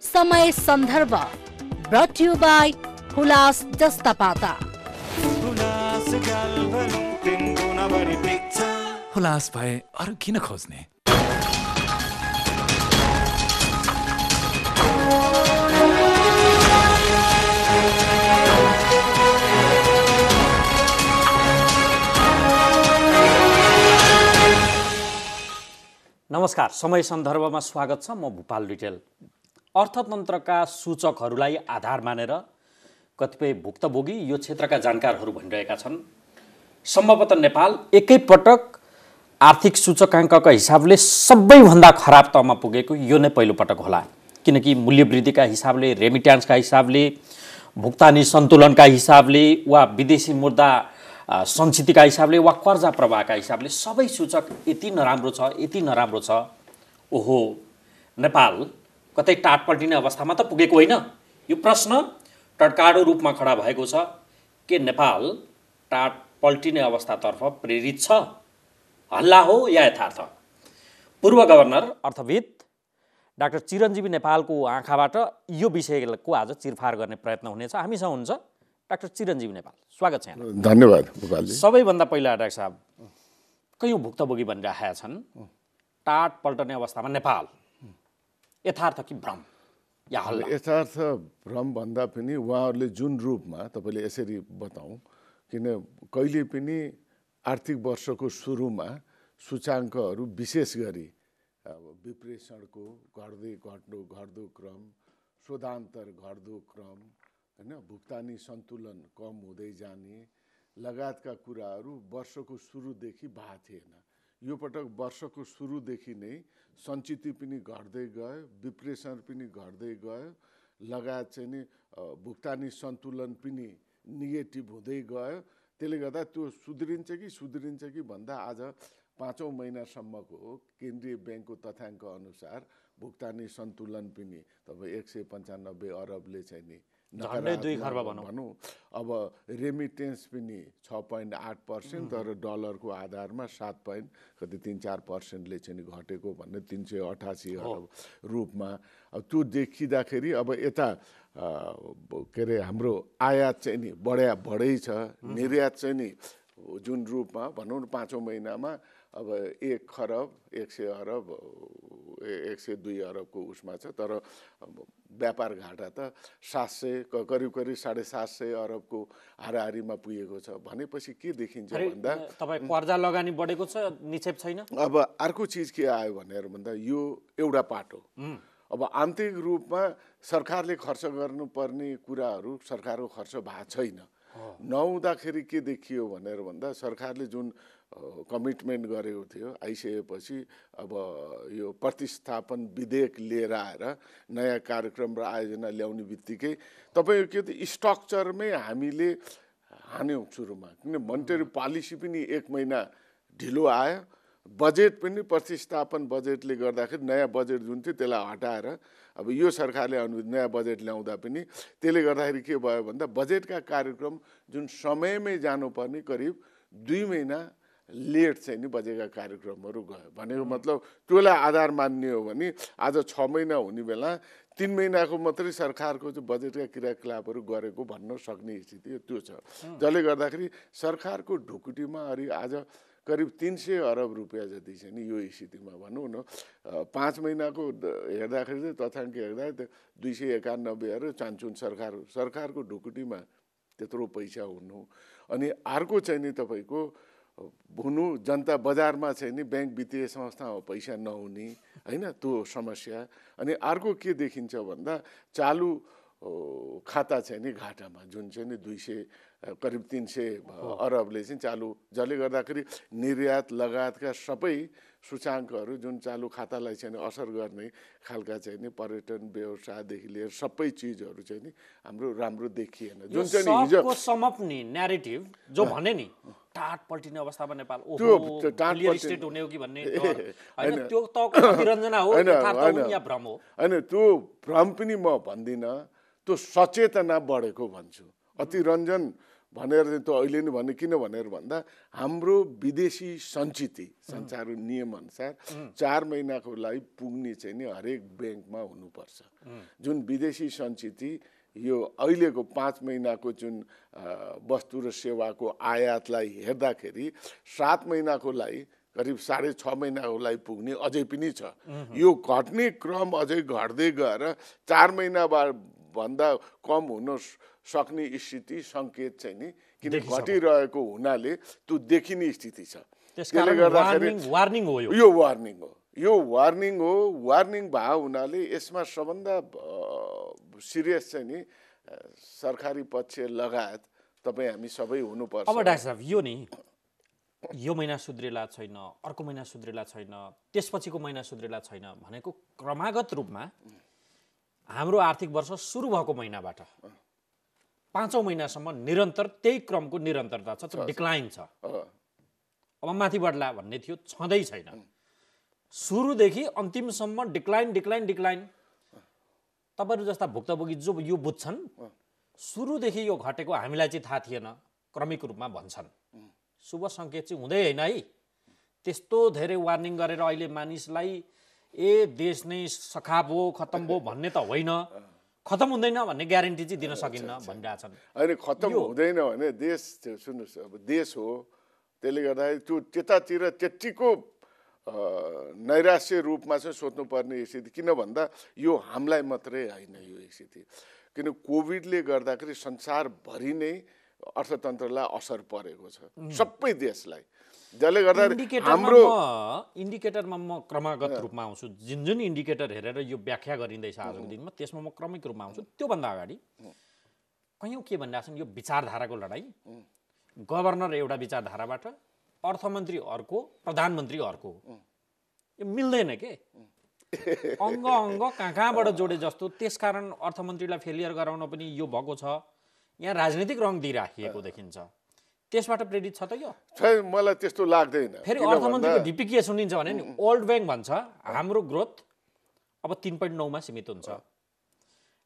समय सन्दर्भ brought you by Hulas जस्ता पाता। हुलास भए अरू किन खोज्ने? नमस्कार, समय सन्दर्भमा स्वागत छ। म भूपाल रिटेल। अर्थतन्त्रका सूचकहरूलाई आधार मानेर कतिपय भुक्तभोगी यो क्षेत्रका जानकारहरू भनिरहेका छन्, सम्भवतः नेपाल एकैपटक आर्थिक सूचकाङ्कका हिसाबले सबैभन्दा खराब तहमा पुगेको यो नै पहिलो पटक होला। किनकि मूल्यवृद्धिका हिसाबले, रेमिट्यान्सका हिसाबले, भुक्तानी सन्तुलनका हिसाबले वा विदेशी मुद्रा सञ्चितका हिसाबले वा कर्जा प्रवाहका हिसाबले सबै सूचक यति नराम्रो छ। ओहो, नेपाल कतै टाट पल्टिने अवस्थामा त पुगेको होइन। यो प्रश्न टड्काडो रूपमा खडा भएको छ। के नेपाल टाट पल्टिने अवस्थातर्फ प्रेरित छ? हल्ला हो या यथार्थ? पूर्व गभर्नर अर्थविद डाक्टर चिरञ्जीवी नेपालको आँखाबाट यो विषयको आज चिरफार गर्ने प्रयत्न हुनेछ। हामीसँग हुनुहुन्छ डाक्टर चिरञ्जीवी नेपाल। स्वागत छ यहाँ। धन्यवाद भूपालजी। सबैभन्दा पहिला डाक्टर साहब, कयौँ भुक्तभोगी भनिरहेका छन् टाट पल्टने अवस्थामा नेपाल, यथार्थ कि भ्रम या हल्ला? यथार्थ भ्रम भन्दा पनि उहाँहरूले जुन रूपमा, तपाईँले यसरी बताउँ, किन कहिले पनि आर्थिक वर्षको सुरुमा सूचाङ्कहरू विशेष गरी विप्रेषणको घट्दो क्रम, शोधान्तर घट्दो क्रम, हैन, भुक्तानी सन्तुलन कम हुँदै जाने लगायतका कुराहरू वर्षको सुरुदेखि भएको थिएन। यो पटक वर्षको सुरुदेखि नै सञ्चित पनि घट्दै गयो, विप्रेषण पनि घट्दै गयो, लगायत चाहिँ नि भुक्तानी सन्तुलन पनि नेगेटिभ हुँदै गयो। त्यसले गर्दा त्यो सुध्रिन्छ कि भन्दा आज 5औं महिनासम्मको केन्द्रीय ब्याङ्कको तथ्याङ्क अनुसार भुक्तानी सन्तुलन पनि तपाईँ 195 अरबले चाहिँ नि भनौँ। अब रेमिटेन्स पनि 6.8%, तर डलरको आधारमा 7.3-4%ले चाहिँ घटेको भन्ने 388 अरब रूपमा। अब त्यो देखिँदाखेरि अब यता के अरे हाम्रो आयात चाहिँ नि बढै छ, निर्यात चाहिँ नि जुन रूपमा भनौँ न 5औं महिनामा अब 1 खरब 100 अरब 102 अरबको उसमा छ, तर व्यापार घाटा त 700 करिब 750 अरबको हाराहारीमा पुगेको छ। भनेपछि के देखिन्छ भन्दा तपाईँ कर्जा लगानी बढेको छ, निक्षेप छैन। अब अर्को चिज के आयो भनेर भन्दा यो एउटा पाटो। अब आन्तरिक रूपमा सरकारले खर्च गर्नुपर्ने कुराहरू सरकारको खर्च भएको छैन। नहुँदाखेरि के देखियो भनेर भन्दा सरकारले जुन कमिटमेन्ट गरेको थियो आइसकेपछि अब यो प्रतिस्थापन विधेयक लिएर आएर नयाँ कार्यक्रम र आयोजना ल्याउने बित्तिकै तपाईँको के त स्ट्रक्चरमै हामीले हान्यौँ सुरुमा। किन मोनेटरी पोलिसी पनि 1 महिना ढिलो आयो, बजेट पनि प्रतिस्थापन बजेटले गर्दाखेरि नयाँ बजेट जुन थियो त्यसलाई हटाएर अब यो सरकारले नयाँ बजेट ल्याउँदा पनि त्यसले गर्दाखेरि के भयो भन्दा बजेटका कार्यक्रम जुन समयमै जानुपर्ने करिब 2 महिना लेट चाहिँ नि बजेटका कार्यक्रमहरू गयो। भनेको मतलब त्यसलाई आधार मान्ने हो भने आज 6 महिना हुने बेला 3 महिनाको मात्रै सरकारको चाहिँ बजेटका क्रियाकलापहरू गरेको भन्न सक्ने स्थिति त्यो छ। जसले गर्दाखेरि सरकारको ढुकुटीमा अहिले आज करिब 300 अरब रुपियाँ जति चाहिँ नि यो स्थितिमा भनौँ न 5 महिनाको हेर्दाखेरि चाहिँ तथ्याङ्क हेर्दा 291 अरब चान्चुन सरकारको ढुकुटीमा त्यत्रो पैसा हुनु। अनि अर्को चाहिँ नि तपाईँको हुनु जनता बजारमा चाहिँ नि ब्याङ्क वित्तीय संस्थामा पैसा नहुने, होइन, त्यो समस्या। अनि अर्को के देखिन्छ भन्दा चालु खाता चाहिँ नि घाटामा जुन चाहिँ नि 200 करिब 300 अरबले चाहिँ चालु, जसले गर्दाखेरि निर्यात लगायतका सबै सूचाङ्कहरू जुन चालु खातालाई चाहिँ असर गर्ने खालका चाहिँ नि पर्यटन व्यवसायदेखि लिएर सबै चिजहरू चाहिँ नि हाम्रो राम्रो देखिएन। जुन चाहिँ हिजो समप्ने न्यारेटिभ जो भने नि टाट पल्टिने अवस्थामा नेपाल रियल इस्टेट हुने हो कि भन्ने हैन, त्यो त अतिरञ्जना हो, यथार्थ हो या भ्रम हो? हैन, त्यो भ्रम पनि म भन्दिनँ, त्यो सचेतना बढेको भन्छु। अतिरञ्जन भनेर चाहिँ त्यो अहिले नै भने किन भनेर भन्दा हाम्रो विदेशी सञ्चित संसारको नियमअनुसार 4 महिनाको लागि पुग्ने चाहिँ नि हरेक ब्याङ्कमा हुनुपर्छ। जुन विदेशी सञ्चित यो अहिलेको 5 महिनाको जुन वस्तु र सेवाको आयातलाई हेर्दाखेरि 7 महिनाको लागि करिब 6.5 महिनाको लागि पुग्ने अझै पनि छ। यो घट्ने क्रम अझै घट्दै गएर 4 महिना भन्दा कम हुन सक्ने स्थिति सङ्केत चाहिँ नि किन घटिरहेको हुनाले त्यो देखिने स्थिति छ। त्यसले गर्दाखेरि वार्निङ हो, यो वार्निङ हो, यो वार्निङ हो। वार्निङ भए हुनाले यसमा सबभन्दा सिरियस चाहिँ नि सरकारी पक्ष लगायत तपाईँ हामी सबै हुनुपर्छ। अब डाक्टर साहब यो महिना सुध्रेला छैन, अर्को महिना सुध्रेला छैन, त्यसपछिको महिना सुध्रेला छैन भनेको क्रमागत रूपमा हाम्रो आर्थिक वर्ष सुरु भएको महिनाबाट 5औं महिनासम्म निरन्तर त्यही क्रमको निरन्तरता छ, डिक्लाइन छ। अब माथि बढ्ला भन्ने थियो, छँदै छैन। सुरुदेखि अन्तिमसम्म डिक्लाइन डिक्लाइन डिक्लाइन। तपाईँहरू जस्ता भुक्तभोगी जो यो बुझ्छन्, सुरुदेखि यो घटेको हामीलाई चाहिँ थाहा थिएन, क्रमिक रूपमा भन्छन्। शुभ सङ्केत चाहिँ हुँदै होइन है। त्यस्तो धेरै वार्निङ गरेर अहिले मानिसलाई देश नै सखाप हो, खतम हो भन्ने त होइन, खतम हुँदैन भन्ने ग्यारेन्टी चाहिँ दिन सकिन्न भनिरहेछन्। होइन, खतम हुँदैन भने देश सुन्नुहोस्, अब देश हो, त्यसले गर्दाखेरि त्यो त्यतातिर त्यत्तिको नैराश्य रूपमा चाहिँ सोच्नुपर्ने स्थिति। किन भन्दा यो हामीलाई मात्रै होइन यो स्थिति, किन कोभिडले गर्दाखेरि संसारभरि नै अर्थतन्त्रलाई असर परेको छ, सबै देशलाई। जसले गर्दा हाम्रो इन्डिकेटरमा म क्रमागत रूपमा आउँछु। जुन जुन इन्डिकेटर हेरेर यो व्याख्या गरिँदैछ आजको दिनमा, त्यसमा म क्रमिक रूपमा आउँछु। त्योभन्दा अगाडि कयौँ के भनिरहेको छन्, यो विचारधाराको लडाइँ। गभर्नर एउटा विचारधाराबाट, अर्थमन्त्री अर्को, प्रधानमन्त्री अर्को। यो मिल्दैन के, अङ्ग अङ्ग कहाँबाट जोडे जस्तो। त्यसकारण अर्थमन्त्रीलाई फेलियर गराउन पनि यो भएको छ। यहाँ राजनीतिक रङ दिइराखिएको देखिन्छ। त्यसबाट प्रेरित छ त यो? मलाई त्यस्तो लाग्दैन। फेरि अर्थमन्त्रीको ढिपी के सुनिन्छ भने नि, वर्ल्ड ब्याङ्क भन्छ हाम्रो ग्रोथ अब 3.9मा सीमित हुन्छ।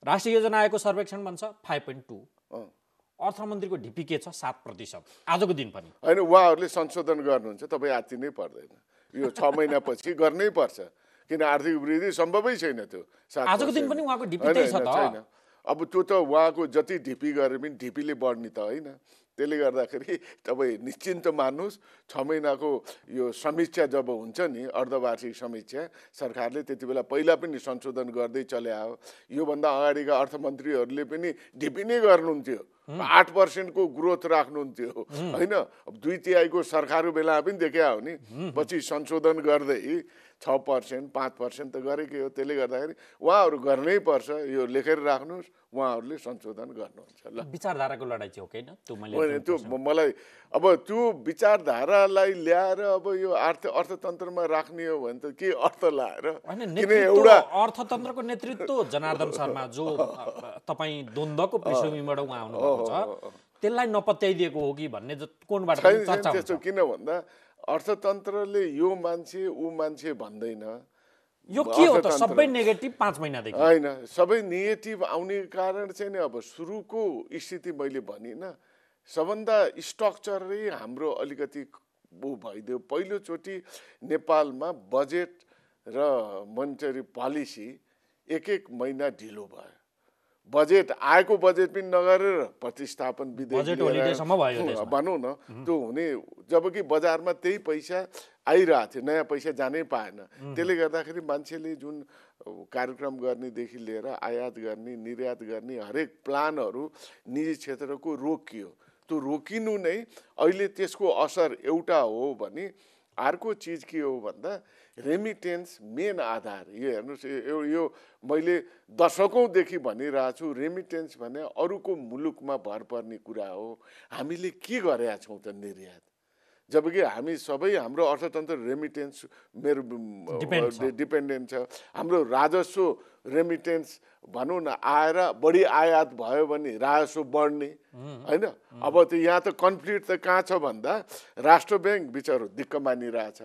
राष्ट्रिय योजना आयोगको सर्वेक्षण भन्छ 5.2। अर्थमन्त्रीको ढिपी के छ? 7% आजको दिन पनि। होइन, उहाँहरूले संशोधन गर्नुहुन्छ, तपाईँ आत्ति नै पर्दैन। यो 6 महिनापछि गर्नै पर्छ, किन आर्थिक वृद्धि सम्भवै छैन त्यो। आजको दिन पनि उहाँको ढिपी त्यही छ त। अब त्यो त उहाँको जति ढिपी गरे पनि ढिपीले बढ्ने त होइन। त्यसले गर्दाखेरि तपाईँ निश्चिन्त मान्नुहोस्, 6 महिनाको यो समीक्षा जब हुन्छ नि, अर्धवार्षिक समीक्षा, सरकारले त्यति बेला पहिला पनि संशोधन गर्दै चले आयो। योभन्दा अगाडिका अर्थमन्त्रीहरूले पनि ढिपी नै गर्नुहुन्थ्यो, 8% को ग्रोथ राख्नुहुन्थ्यो होइन। अब 2/3 सरकारको बेला पनि देखा हो नि, पछि संशोधन गर्दै 6%, 5% त गरेकै हो। त्यसले गर्दाखेरि उहाँहरू गर्नै पर्छ, यो लेखेर राख्नुहोस्, उहाँहरूले संशोधन गर्नुहुन्छ। ल, विचारधाराको लडाइँ चाहिँ हो कि त्यो मलाई अब त्यो विचारधारालाई ल्याएर अब यो अर्थतन्त्रमा राख्ने हो भने त के अर्थ लाएर? किन एउटा अर्थतन्त्रको नेतृत्व जनार्दन शर्मा जो तपाईँ द्वन्द्वको पृष्ठभूमिबाट उहाँ आउनुभएको छ, त्यसलाई नपत्याइदिएको हो कि भन्ने कोणबाट चर्चा हुन्छ। किन भन्दा अर्थतन्त्रले यो मान्छे ऊ मान्छे भन्दैन। यो के हो त? सबै नेगेटिभ 5 महिनादेखि होइन, सबै नेगेटिभ आउने कारण चाहिँ नि अब सुरुको स्थिति मैले भनिनँ, सबभन्दा स्ट्रक्चरै हाम्रो अलिकति भइदियो। पहिलोचोटि नेपालमा बजेट र मोनिटरी पोलिसी 1 महिना ढिलो भयो। बजेट आएको बजेट पनि नगरेर प्रतिस्थापन भनौँ न, त्यो हुने, जबकि बजारमा त्यही पैसा आइरहेको थियो, नयाँ पैसा जानै पाएन। त्यसले गर्दाखेरि मान्छेले जुन कार्यक्रम गर्नेदेखि लिएर आयात गर्ने, निर्यात गर्ने हरेक प्लानहरू निजी क्षेत्रको रोकियो। त्यो रोकिनु नै अहिले त्यसको असर एउटा हो भने अर्को चिज के हो भन्दा रेमिटेन्स मेन आधार। यो हेर्नुहोस्, यो मैले दशकौँदेखि भनिरहेको छु, रेमिटेन्स भने अरूको मुलुकमा भर पर्ने कुरा हो। हामीले के गरेका छौँ त निर्यात, जबकि हामी सबै हाम्रो अर्थतन्त्र रेमिटेन्स डिपेन्डेन्ट छ। हाम्रो राजस्व रेमिटेन्स भनौँ न, आएर बढी आयात भयो भने राजस्व बढ्ने होइन। अब त यहाँ त कन्फ्लिक्ट त कहाँ छ भन्दा राष्ट्र ब्याङ्क बिचरो दिक्क मानिरहेछ,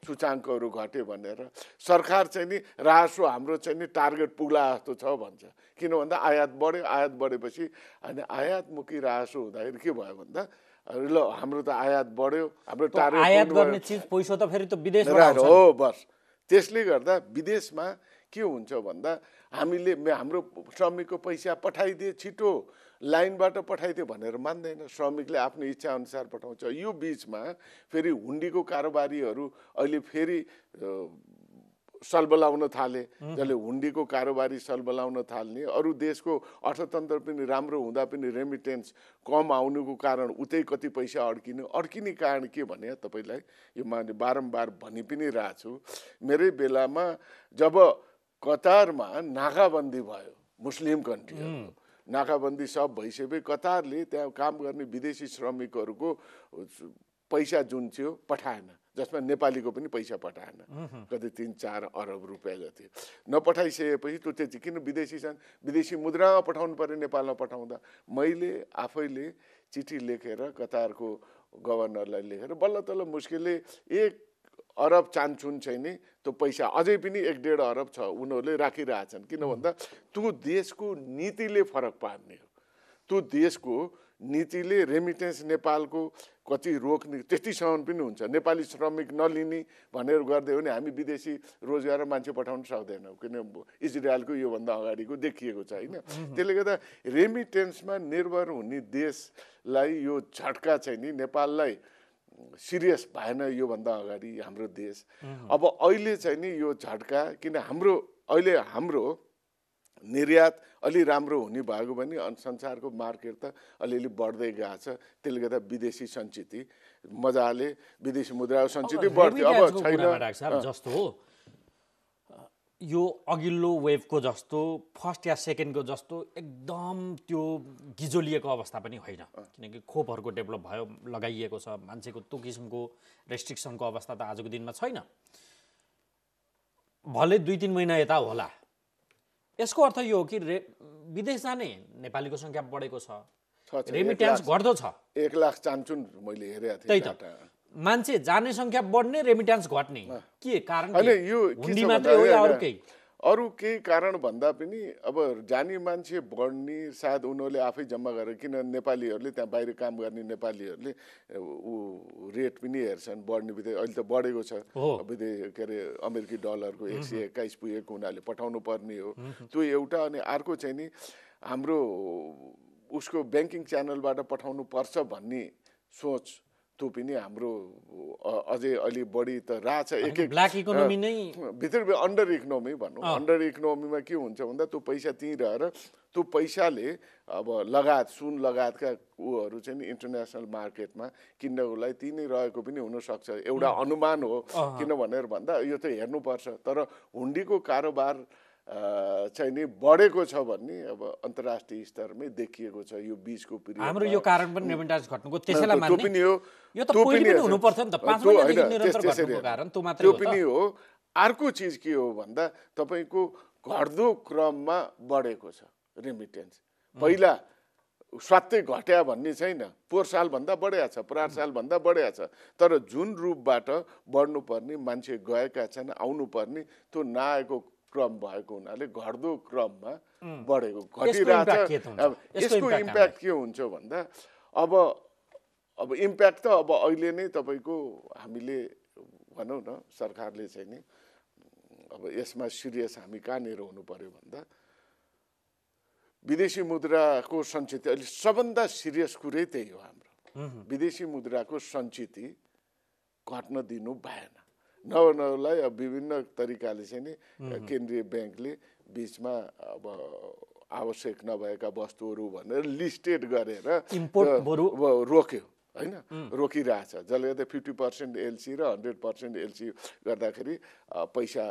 सूचाङ्कहरू घट्यो भनेर सरकार चाहिँ नि राजस्व हाम्रो चाहिँ नि टार्गेट पुग्ला जस्तो छ भन्छ। किन भन्दा आयात बढ्यो, आयात बढेपछि अनि आयातमुखी राजस्व हुँदाखेरि के भयो भन्दा ल हाम्रो त आयात बढ्यो, हाम्रो टार्गेट आयात गर्ने चिज पैसा त फेरि त विदेशबाट आउँछ। हो बस त्यसले गर्दा विदेशमा के हुन्छ भन्दा हामीले हाम्रो श्रमिकको पैसा पठाइदिए, छिटो लाइनबाट पठाइदियो भनेर मान्दैन, श्रमिकले आफ्नो इच्छा अनुसार पठाउँछ। यो बिचमा फेरि हुन्डीको कारोबारीहरू अहिले फेरि सलबलाउन थाले, जसले हुन्डीको कारोबारी सलबलाउन थाल्ने, अरू देशको अर्थतन्त्र पनि राम्रो हुँदा पनि रेमिटेन्स कम आउनुको कारण उतै कति पैसा अड्किने कारण के भने तपाईँलाई यो मैले बारम्बार भनि पनि रहेको छु। मेरै बेलामा जब कतारमा नाकाबन्दी भयो, मुस्लिम कन्ट्रीहरूको नाकाबन्दी सब भइसकेपछि कतारले त्यहाँ काम गर्ने विदेशी श्रमिकहरूको पैसा जुन थियो पठाएन, जसमा नेपालीको पनि पैसा पठाएन, कति 3-4 अरब रुपियाँ जति नपठाइसकेपछि त्यो त्यति किन विदेशी मुद्रामा पठाउनु पर्यो नेपालमा पठाउँदा। मैले आफैले चिठी लेखेर कतारको गभर्नरलाई लेखेर बल्ल तल्ल मुस्किलले 1 अरब चान्चुन चाहिँ नि त्यो पैसा अझै पनि 1-1.5 अरब छ उनीहरूले राखिरहेछन्। किन भन्दा त्यो देशको नीतिले फरक पार्ने हो। त्यो देशको नीतिले रेमिटेन्स नेपालको कति रोक्ने त्यतिसम्म पनि हुन्छ। नेपाली श्रमिक नलिने भनेर गर्दै हो भने हामी विदेशी रोजगार मान्छे पठाउन सक्दैनौँ, किन इजरायलको योभन्दा अगाडिको देखिएको छ होइन। त्यसले गर्दा रेमिटेन्समा निर्भर हुने देशलाई यो झट्का चाहिँ नि नेपाललाई सिरियस भएन योभन्दा अगाडि हाम्रो देश। अब अहिले चाहिँ नि यो झट्का किन अहिले हाम्रो निर्यात अलि राम्रो हुने भएको पनि संसारको मार्केट त अलिअलि बढ्दै गएको छ। त्यसले गर्दा विदेशी सञ्चित मजाले विदेशी मुद्रा सञ्चित बढ्थ्यो, अब छैन। जस्तो हो यो अघिल्लो वेभको जस्तो फर्स्ट या सेकेन्डको जस्तो एकदम त्यो गिजोलिएको अवस्था पनि होइन, किनकि खोपहरूको डेभलप भयो, लगाइएको छ, मान्छेको त्यो किसिमको रेस्ट्रिक्सनको अवस्था त आजको दिनमा छैन। भले 2-3 महिना यता होला। यसको अर्थ यो हो कि विदेश जाने नेपालीको सङ्ख्या बढेको छ, रेमिट्यान्स घट्दो छ। 1 लाख चान्चुन मैले हेरेको थिएँ। त्यही त मान्छे जाने सङ्ख्या बढ्ने, रेमिट्यान्स घट्ने के कारण? हुन्डी मात्रै हो या अरू केही कारण भन्दा पनि अब जाने मान्छे बढ्ने सायद उनीहरूले आफै जम्मा गरेर, किन नेपालीहरूले त्यहाँ बाहिर काम गर्ने नेपालीहरूले रेट पनि हेर्छन् बढ्ने बित्तिकै। अहिले त बढेको छ, के अरे अमेरिकी डलरको 121 पुगेको हुनाले पठाउनु पर्ने हो त्यो एउटा। अनि अर्को चाहिँ नि हाम्रो उसको ब्याङ्किङ च्यानलबाट पठाउनु पर्छ भन्ने सोच त्यो पनि हाम्रो अझै अलि बढी त रहेछ। ब्ल्याक इकोनोमी नै भित्र अन्डर इकोनोमी भनौँ। अन्डर इकोनोमीमा के हुन्छ भन्दा त्यो पैसा त्यहीँ रहेर त्यो पैसाले अब लगायत सुन लगायतका ऊहरू चाहिँ नि इन्टरनेसनल मार्केटमा किन्नको लागि त्यही नै रहेको पनि हुनसक्छ, एउटा अनुमान हो। किन भनेर भन्दा यो त हेर्नुपर्छ। तर हुन्डीको कारोबार चाहिँ नि बढेको छ भन्ने अब अन्तर्राष्ट्रिय स्तरमै देखिएको छ यो बीचको पिरियड। हाम्रो यो कारण पनि रेमिट्यान्स घट्नुको त्यसैलाई मान्ने त्यो पनि हो, यो त पहिले पनि हुनु पर्थ्यो नि त। 5 महिनादेखि निरन्तर घट्नुको कारण त्यो मात्रै हो। त्यो पनि हो। अर्को चिज के हो भन्दा तपाईको घट्दो क्रममा बढेको छ रेमिटेन्स। पहिला स्वात्तै घट्या भन्ने छैन, पोहोर सालभन्दा बढेको छ, प्रार सालभन्दा बढेको छ। तर जुन रूपबाट बढ्नुपर्ने मान्छे गएका छन्, आउनुपर्ने त्यो नआएको क्रम भएको हुनाले घट्दो क्रममा बढेको घटिरहेछ। यसको इम्प्याक्ट के हुन्छ भन्दा अब इम्प्याक्ट त अब अहिले नै तपाईँको हामीले भनौँ न सरकारले चाहिँ नि अब यसमा सिरियस हामी कहाँनिर हुनु पर्यो भन्दा विदेशी मुद्राको सञ्चित अहिले सबभन्दा सिरियस कुरै त्यही हो। हाम्रो विदेशी मुद्राको सञ्चित घट्न दिनु भएन। नभनलाई अब विभिन्न तरिकाले चाहिँ नि केन्द्रीय ब्याङ्कले बिचमा अब आवश्यक नभएका वस्तुहरू भनेर लिस्टेड गरेर रोक्यो होइन, रोकिरहेछ। जसले गर्दा 50% एलसी र 100% एलसी गर्दाखेरि पैसा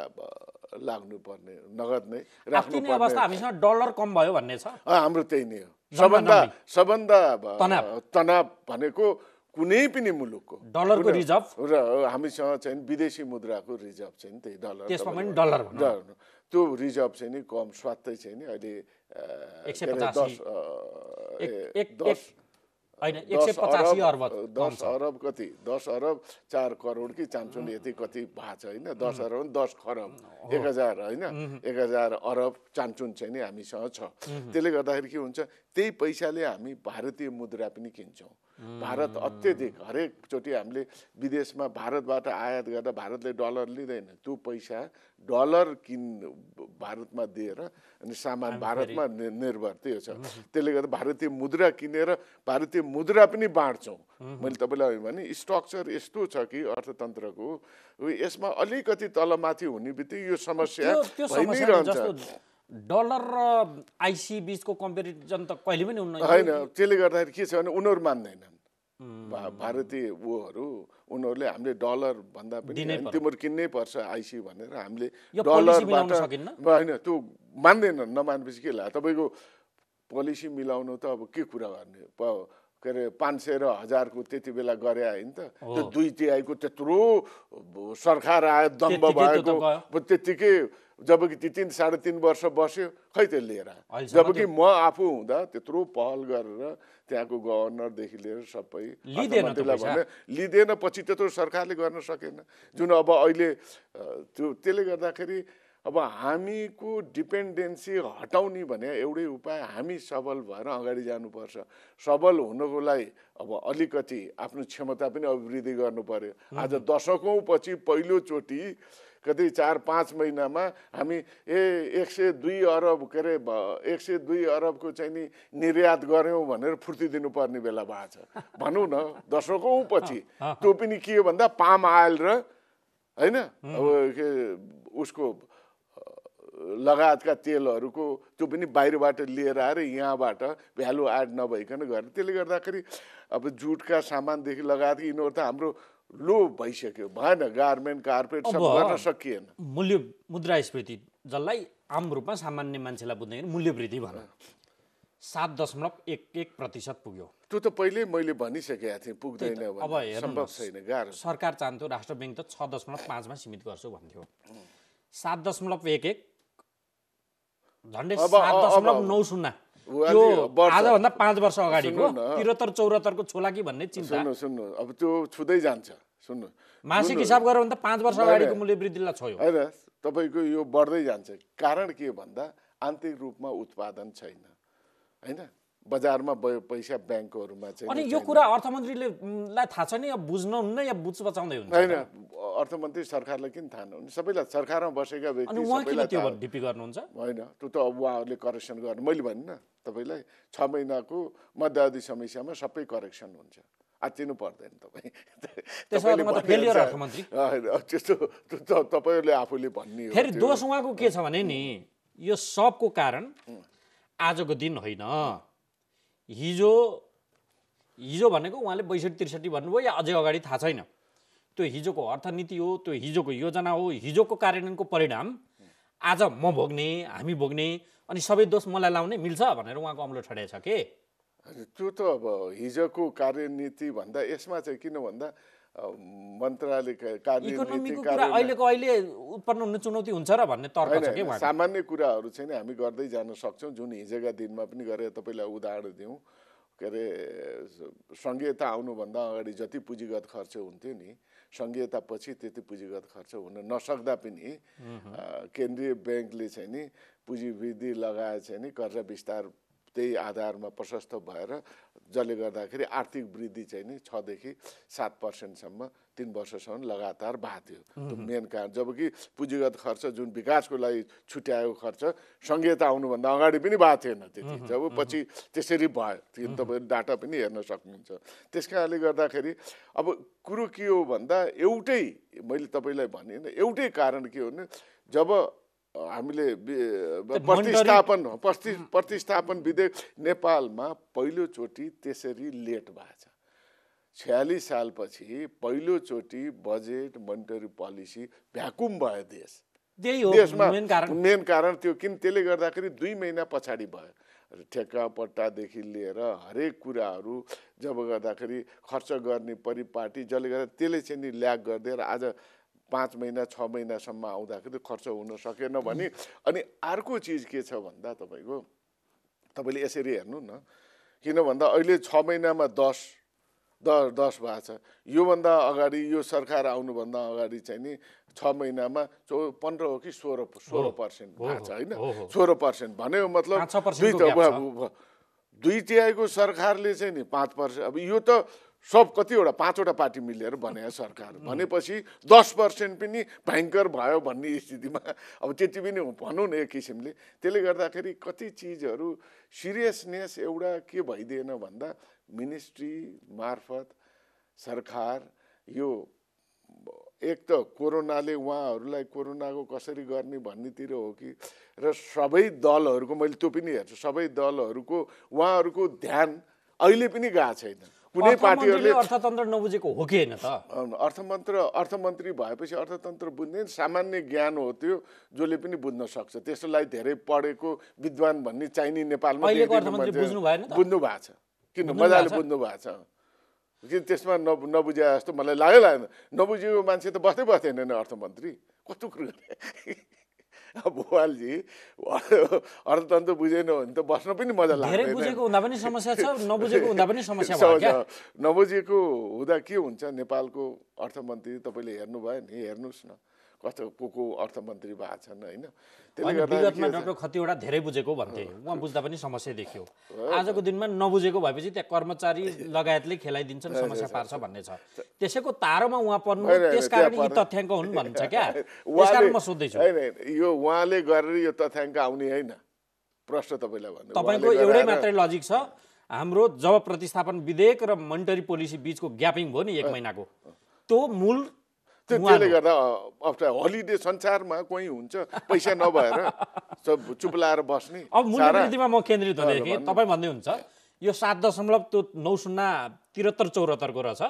लाग्नुपर्ने नगद नै राख्नुपर्ने अवस्था हामीसँग डलर कम भयो भन्ने छ। हाम्रो त्यही नै हो। सबभन्दा तनाव भनेको कुनै पनि मुलुकको डलरको रिजर्भ र हामीसँग चाहिँ विदेशी मुद्राको रिजर्भ चाहिँ त्यही डलर। त्यसमा पनि डलर त्यो रिजर्भ चाहिँ नि कम स्वात्तै चाहिँ नि अहिले होइन 185 अर्ब 10 अरब कति 10 अरब 4 करोड कि चान्चुन यति कति भएको छ होइन 10 अरब 10 खरब 1000 होइन 1000 अरब चान्चुन चाहिँ नि हामीसँग छ। त्यसले गर्दाखेरि के हुन्छ त्यही पैसाले हामी भारतीय मुद्रा पनि किन्छौँ। भारत अत्यधिक हरेकचोटि हामीले विदेशमा भारतबाट आयात गर्दा भारतले डलर लिँदैन, त्यो पैसा डलर भारतमा दिएर अनि सामान भारतमा निर्भर त्यो छ। त्यसले गर्दा भारतीय मुद्रा किनेर भारतीय मुद्रा पनि बाँड्छौँ। मैले तपाईँलाई भने स्ट्रक्चर यस्तो छ कि अर्थतन्त्रको यसमा अलिकति तलमाथि हुने बित्तिकै यो समस्या भइ नै रहन्छ। डलर र आइसी बीचको कम्पेरिजन त कहिले पनि हुन्न होइन। त्यसले गर्दाखेरि के छ भने उनीहरू मान्दैनन् भारतीय उनीहरूले हामीले डलर भन्दा पनि तिमीहरू किन्नै पर्छ आइसी भनेर हामीले डलरबाट होइन त्यो मान्दैनन्। नमानेपछि के लाग्यो तपाईँको पोलिसी मिलाउनु त अब के कुरा गर्ने के अरे 500 र 1000 को त्यति बेला गरे होइन त त्यो 2/3 को त्यत्रो सरकार आयो दम्ब भएको त्यतिकै जबकि 3.5 वर्ष बस्यो खै त्यो लिएर जबकि म आफू हुँदा त्यत्रो पहल गरेर त्यहाँको गभर्नरदेखि लिएर सबै लिँदैन पछि त्यत्रो सरकारले गर्न सकेन जुन अब अहिले त्यसले गर्दाखेरि अब हामीको डिपेन्डेन्सी हटाउने भने एउटै उपाय हामी सबल भएर अगाडि जानुपर्छ। सबल हुनको लागि अब अलिकति आफ्नो क्षमता पनि अभिवृद्धि गर्नु पर्यो। आज दशकौँ पछि पहिलोचोटि कतै 4-5 महिनामा हामी 102 अरब के अरे 102 अरबको चाहिँ नि निर्यात गऱ्यौँ भनेर फुर्ती दिनुपर्ने बेला भएको छ भनौँ न। दशकौँ पछि त्यो पनि के हो भन्दा पाम आयल र होइन अब के उसको लगायतका तेलहरूको त्यो पनि बाहिरबाट लिएर आएर यहाँबाट भ्यालु एड नभइकन गर्ने। त्यसले गर्दाखेरि अब जुटका सामानदेखि लगायत यिनीहरू त हाम्रो लो भइसक्यो भएन गार्मेन्ट कार्पेट सब गर्न सकिएन। मूल्य मुद्रास्फीति जसलाई आम रूपमा सामान्य मान्छेलाई बुझ्दैन मूल्य वृद्धि भन 7.11% पुग्यो। त्यो त पहिले मैले भनिसकेको थिएँ पुग्दैन अब सम्भव छैन गाह्रो। सरकार चाहन्थ्यो राष्ट्र ब्याङ्क त 6.5 मा सीमित गर्छु भन्थ्यो 7.11 झन्डै 7.90 यो आजभन्दा 5 वर्ष अगाडिको 73-74 को छोला कि भन्ने चिन्ता। सुन्नु अब त्यो छुँदै जान्छ। सुन्नु मासिक हिसाब गरेर भन्दा 5 वर्ष अगाडिको मूल्य वृद्धिलाई छोयो होइन तपाईँको यो बढ्दै जान्छ। कारण के भन्दा आन्तरिक रूपमा उत्पादन छैन होइन बजारमा पैसा ब्याङ्कहरूमा चाहिँ। अनि यो कुरा अर्थमन्त्रीले थाहा छ नि बुझ्नुहुन्न या बुझ बचाउँदै हुन्छ होइन अर्थमन्त्री सरकारलाई किन थाहा नहुने सबैलाई सरकारमा बसेका व्यक्ति सबैलाई त्यो ढिपी गर्नुहुन्छ होइन त्यो त अब उहाँहरूले करेक्सन गर्नु मैले भने न तपाईँलाई 6 महिनाको मध्यावधि समस्यामा सबै करेक्सन हुन्छ आत्तिनु पर्दैन तपाईँ। त्यस्तो तपाईँहरूले आफूले भन्ने हो। फेरि दोष उहाँको के छ भने नि यो सबको कारण आजको दिन होइन हिजो भनेको उहाँले 62-63 भन्नुभयो या अझै अगाडि थाहा छैन। त्यो हिजोको अर्थनीति हो त्यो हिजोको योजना हो हिजोको कार्यान्वयनको परिणाम आज म भोग्ने हामी भोग्ने अनि सबै दोष मलाई लाउने मिल्छ भनेर उहाँको अम्लो ठड्याएको छ के। त्यो त अब हिजोको कार्यनीति भन्दा यसमा चाहिँ किन भन्दा मन्त्रालयका इकोनोमीको कुरा अहिले उत्पन्न हुने चुनौती हुन्छ र भन्ने तर्क छ के उहाँको। सामान्य कुराहरू चाहिँ हामी गर्दै जान सक्छौँ जुन हिजोका दिनमा पनि गरे तपाईँलाई उदाहरण दिउँ के अरे सङ्घीयता आउनुभन्दा अगाडि जति पुँजीगत खर्च हुन्थ्यो नि सङ्घीयता पछि त्यति पुँजीगत खर्च हुन नसक्दा पनि केन्द्रीय ब्याङ्कले चाहिँ नि पुँजी वृद्धि लगाए चाहिँ नि कर्जा विस्तार त्यही आधारमा प्रशस्त भएर जसले गर्दाखेरि आर्थिक वृद्धि चाहिँ नि 6 देखि 7% 3 वर्षसम्म लगातार भएको थियो। त्यो मेन कारण जबकि पुँजीगत खर्च जुन विकासको लागि छुट्याएको खर्च सङ्घीयता आउनुभन्दा अगाडि पनि भएको थिएन त्यति जब पछि त्यसरी भयो तपाईँले डाटा पनि हेर्न सक्नुहुन्छ। त्यस कारणले गर्दाखेरि अब कुरो के हो भन्दा एउटै मैले तपाईँलाई भने एउटै कारण के हो भने जब हामीले प्रतिस्थापन विधेयक नेपालमा पहिलोचोटि त्यसरी लेट भएको छ। 46 सालपछि पहिलोचोटि बजेट मोनिटरी पोलिसी भ्याकुम भयो देशमा मेन कारण त्यो किन त्यसले गर्दाखेरि 2 महिना पछाडि भयो। ठेक्का पट्टादेखि लिएर हरेक कुराहरू जब गर्दाखेरि खर्च गर्ने परिपाटी जसले गर्दा त्यसले चाहिँ नि ल्याग गर्दै आज 5 महिना 6 महिनासम्म आउँदाखेरि खर्च हुन सकेन भने। अनि अर्को चिज के छ भन्दा तपाईँले यसरी हेर्नु न किन भन्दा अहिले 6 महिनामा 10 भएको छ। योभन्दा अगाडि यो सरकार आउनुभन्दा अगाडि चाहिँ नि 6 महिनामा 15 हो कि 16% भएको छ होइन। 16% भन्यो मतलब 2/3 सरकारले चाहिँ नि 5%। अब यो त सब कतिवटा 5वटा पार्टी मिलेर बनाए सरकार भनेपछि 10% पनि भयङ्कर भयो भन्ने स्थितिमा अब त्यति पनि भनौँ न एक किसिमले। त्यसले गर्दाखेरि कति चिजहरू सिरियसनेस एउटा के भइदिएन भन्दा मिनिस्ट्री मार्फत सरकार यो एक त कोरोनाले उहाँहरूलाई कोरोनाको कसरी गर्ने भन्नेतिर हो कि र सबै दलहरूको मैले त्यो पनि हेर्छु सबै दलहरूको उहाँहरूको ध्यान अहिले पनि गएको छैन। कुनै पार्टीहरूले अर्थतन्त्र नबुझेको हो कि हैन त? अर्थमन्त्री भएपछि अर्थतन्त्र बुझ्ने सामान्य ज्ञान हो त्यो जसले पनि बुझ्न सक्छ। त्यसलाई धेरै पढेको विद्वान भन्ने चाहिने नेपालमा बुझ्नु भएको छ। किन मजाले बुझ्नु भएको छ कि त्यसमा नबुझे जस्तो मलाई लागेन। नबुझेको मान्छे त बस्दैन नि अर्थमन्त्री कस्तो कुरो भुवालजी अर्थतन्त्र बुझेन भने त बस्न पनि मजा लाग्दैन। बुझेको हुँदा पनि समस्या छ, नबुझेको हुँदा पनि समस्या भयो क्या। नबुझेको हुँदा के हुन्छ नेपालको अर्थमन्त्री तपाईँले हेर्नुभयो नि हेर्नुहोस् न कस्तो को अर्थमन्त्री भएको छन् होइन। विगतमा डाक्टर खतिवडा धेरै बुझेको भन्थे, उहाँ बुझ्दा पनि समस्या देखियो। आजको दिनमा नबुझेको भएपछि त्यहाँ कर्मचारी लगायतले खेलाइदिन्छन् समस्या पार्छ भन्ने छ। त्यसैको तारोमा उहाँ पर्नु त्यसकारण यी तथ्याङ्क हुन् भन्छ क्या। त्यसकारण म सोध्दैछु यो उहाँले गरेर यो तथ्याङ्क आउने होइन प्रश्न तपाईँलाई भन्नु। तपाईँको एउटै मात्रै लजिक छ, हाम्रो जब प्रतिस्थापन विधेयक र मोनिटरी पोलिसी बीचको ग्यापिङ भयो नि 1 महिनाको त्यो मूल त्यसले गर्दा अप्ठ्यारो हलिडे संसारमा कोही हुन्छ पैसा नभएर सब चुप लाएर बस्ने। अब मूल्यवृद्धिमा म केन्द्रित हुँदै कि तपाईँ भन्दै हुन्छ यो 7.73-74 को रहेछ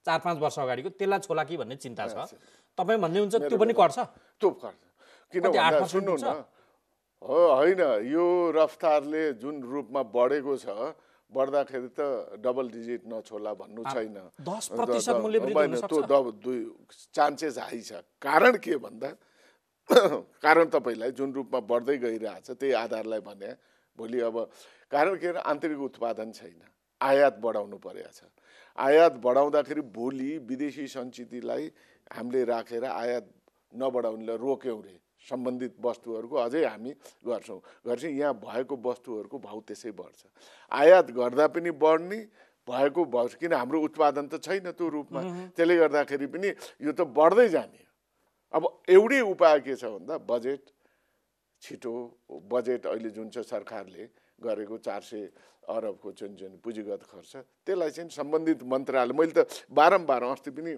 4-5 वर्ष अगाडिको त्यसलाई छोला कि भन्ने चिन्ता छ। तपाईँ भन्दै हुन्छ त्यो पनि घट्छ त्यो घट्छ किन भन्दा सुन्नु न हो होइन यो रफ्तारले जुन रूपमा बढेको छ बढ्दाखेरि त डबल डिजिट नछोला भन्नु छैन। 10% मूल्य वृद्धि हुन सक्छ। चान्सेस हाई छ। कारण के भन्दा कारण तपाईँलाई जुन रूपमा बढ्दै गइरहेछ त्यही आधारलाई भने भोलि अब कारण के आन्तरिक उत्पादन छैन, आयात बढाउनु परेको छ। आयात बढाउँदाखेरि भोलि विदेशी सञ्चितलाई हामीले राखेर आयात नबढाउनेलाई रोक्यौँ रे सम्बन्धित वस्तुहरूको अझै हामी गर्छौँ यहाँ भएको वस्तुहरूको भाउ त्यसै बढ्छ। आयात गर्दा पनि बढ्ने भएको भाउ किन हाम्रो उत्पादन त छैन त्यो रूपमा। त्यसले गर्दाखेरि पनि यो त बढ्दै जाने। अब एउटै उपाय के छ भन्दा बजेट छिटो बजेट अहिले जुन छ सरकारले गरेको 400 अरबको जुन पुँजीगत खर्च त्यसलाई चाहिँ सम्बन्धित मन्त्रालय मैले त बारम्बार अस्ति पनि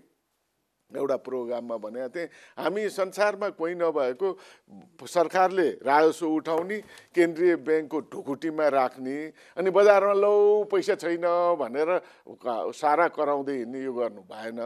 एउटा प्रोग्राममा भनेको थिएँ हामी संसारमा कोही नभएको सरकारले राजस्व उठाउने केन्द्रीय ब्याङ्कको ढुकुटीमा राख्ने अनि बजारमा लौ पैसा छैन भनेर सारा कराउँदै हिँड्ने यो गर्नु भएन।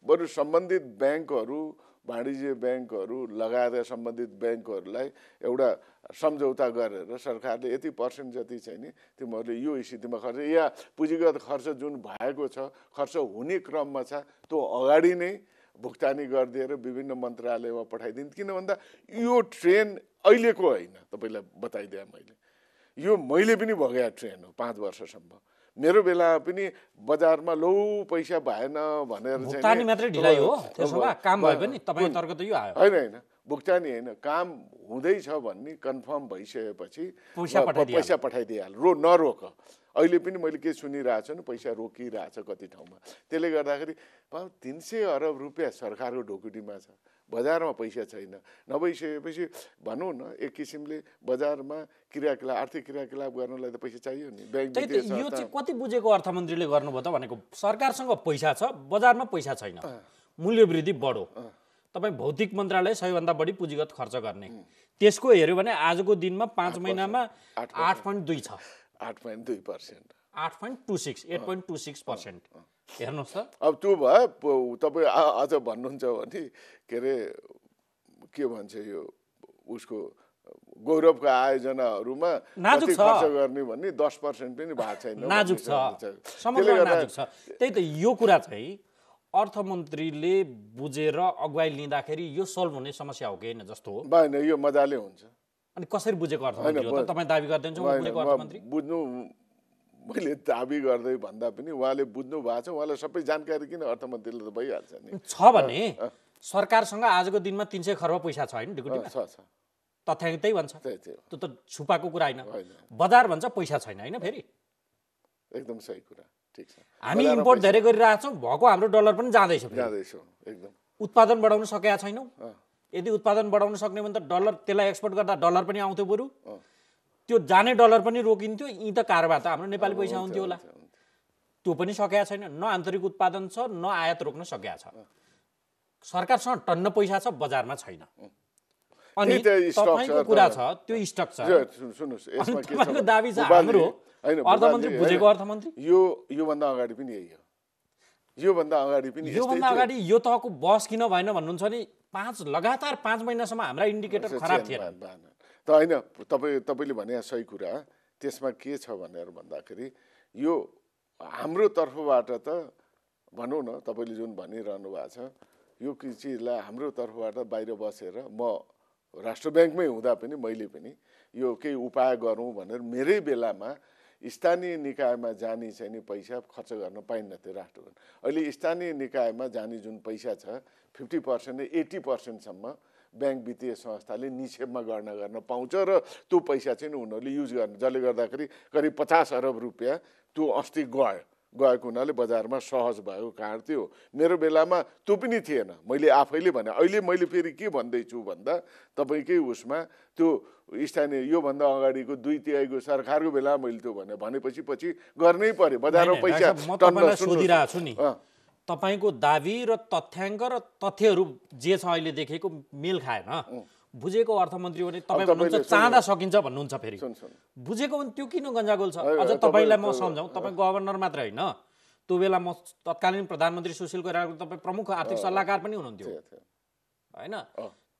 बरु सम्बन्धित ब्याङ्कहरू वाणिज्य ब्याङ्कहरू लगाएर सम्बन्धित ब्याङ्कहरूलाई एउटा सम्झौता गरेर सरकारले यति % जति चाहिँ नि तिमीहरूले यो स्थितिमा खर्च या पुँजीगत खर्च जुन भएको छ खर्च हुने क्रममा छ त्यो अगाडि नै भुक्तानी गरिदिएर विभिन्न मन्त्रालयमा पठाइदिनु। किन भन्दा यो ट्रेन अहिलेको होइन, तपाईँलाई बताइदिएँ मैले पनि भगेको ट्रेन हो 5 वर्षसम्म। मेरो बेलामा पनि बजारमा लौ पैसा भएन भनेर भुक्तानी मात्रै ढिलाइ हो, त्यसो भए काम भयो पनि तपाईँ तर्क त यो आयो होइन भुक्तानी होइन काम हुँदैछ भन्ने कन्फर्म भइसकेपछि पैसा पठाइदिइहाल नरोक। अहिले पनि मैले के सुनिरहेको छु नि पैसा रोकिरहेछ कति ठाउँमा। त्यसले गर्दाखेरि 300 अरब रुपियाँ सरकारको ढुकुटीमा छ, बजारमा पैसा छैन। नभइसकेपछि भनौँ न एक किसिमले बजारमा क्रियाकलाप आर्थिक क्रियाकलाप गर्नलाई त पैसा चाहियो नि। ब्याङ्क यो चाहिँ कति बुझेको अर्थमन्त्रीले गर्नुभयो त भनेको सरकारसँग पैसा छ बजारमा पैसा छैन मूल्यवृद्धि बढो तपाईँ भौतिक मन्त्रालय सबैभन्दा बढी पुँजीगत खर्च गर्ने त्यसको हेऱ्यो भने आजको दिनमा 5 महिनामा 8.2 छ 8.2%, 8.26% हेर्नुहोस् त। अब त्यो भयो तपाईँ अझ भन्नुहुन्छ भने के अरे के भन्छ यो उसको गौरवको आयोजनाहरूमा कति खर्च गर्ने भन्ने 10% पनि भएको छैन, नाजुक छ, समग्र नाजुक छ। त्यही त यो कुरा चाहिँ अर्थमन्त्रीले बुझेर अगुवाई लिँदाखेरि यो सल्भ हुने समस्या हो कि होइन जस्तो हो भएन। यो मजाले हुन्छ। अनि कसरी बुझेको अर्थमन्त्री हो त तपाईँ दाबी गर्दै हुनुहुन्छ बुझेको अर्थमन्त्री? मैले दाबी गर्दै भन्दा पनि उहाँले बुझ्नु भएको छ, उहाँलाई सबै जानकारी किन अर्थमन्त्रीले त भइहाल्छ नि। छ भने सरकारसँग आजको दिनमा 300 खर्ब पैसा छ हैन ढिकुटीमा? छ। तथ्याङ्क त्यही भन्छ। त्यो त छुपाको कुरा होइन। होइन। बजार भन्छ पैसा छैन होइन फेरि। एकदम सही कुरा, ठिक छ। हामी इम्पोर्ट धेरै गरिरहेका छौँ, भएको हाम्रो डलर पनि जाँदैछ फेरि। जाँदैछ एकदम। उत्पादन बढाउन सकेका छैनौँ। यदि उत्पादन बढाउन सक्ने भने त डलर, त्यसलाई एक्सपोर्ट गर्दा डलर पनि आउँथ्यो बरु। त्यो जाने डलर पनि रोकिन्थ्यो, यी त कारोबार त हाम्रो नेपाली पैसा हुन्थ्यो होला। त्यो पनि सकेका छैन। न आन्तरिक उत्पादन छ, न आयात रोक्न सकेका छ। सरकारसँग टन्न पैसा छ, बजारमा छैन। अनि तपाईको कुरा छ, त्यो स्टक छ। सुन्नुहोस्, यसमा के छ, दाबी छ हाम्रो अर्थमन्त्री बुझेको अर्थमन्त्री योभन्दा अगाडि पनि यही हो। योभन्दा अगाडि पनि योभन्दा अगाडि यो तहको बस किन भएन भन्नुहुन्छ नि, लगातार 5 महिनासम्म हाम्रा इन्डिकेटर खराब थिएन। त होइन, तपाईँले भने सही कुरा। त्यसमा के छ भनेर भन्दाखेरि यो हाम्रो तर्फबाट त भनौँ न, तपाईँले जुन भनिरहनु भएको छ यो चिजलाई हाम्रो तर्फबाट बाहिर बसेर म राष्ट्र ब्याङ्कमै हुँदा पनि मैले पनि यो केही उपाय गरौँ भनेर मेरै बेलामा स्थानीय निकायमा जाने चाहिँ नि पैसा खर्च गर्न पाइन्न थियो राष्ट्र ब्याङ्क। अहिले स्थानीय निकायमा जाने जुन पैसा छ 50% 80%सम्म ब्याङ्क वित्तीय संस्थाले निक्षेपमा गर्न पाउँछ र त्यो पैसा चाहिँ उनीहरूले युज गर्ने, जसले गर्दाखेरि करिब 50 अरब रुपियाँ त्यो अस्ति गएको हुनाले बजारमा सहज भएको कारण थियो। मेरो बेलामा त्यो पनि थिएन, मैले आफैले भने। अहिले मैले फेरि के भन्दैछु भन्दा तपाईँकै उसमा त्यो स्थानीय योभन्दा अगाडिको 2/3 सरकारको बेलामा मैले त्यो भनेपछि पछि गर्नै पर्यो। बजारमा पैसा सोधिरहेको छु नि, तपाईँको दाबी र तथ्याङ्क र तथ्यहरू जे छ अहिले देखेको मेल खाएन। बुझेको अर्थमन्त्री भने तपाईँ भन्नुहुन्छ चाँदा सकिन्छ भन्नुहुन्छ, फेरि बुझेको भने त्यो किन गन्जागोल छ? अझ तपाईँलाई म सम्झाउँ, तपाईँ गभर्नर मात्र होइन, त्यो बेला म तत्कालीन प्रधानमन्त्री सुशील कोइरालाको तपाईँ प्रमुख आर्थिक सल्लाहकार पनि हुनुहुन्थ्यो होइन?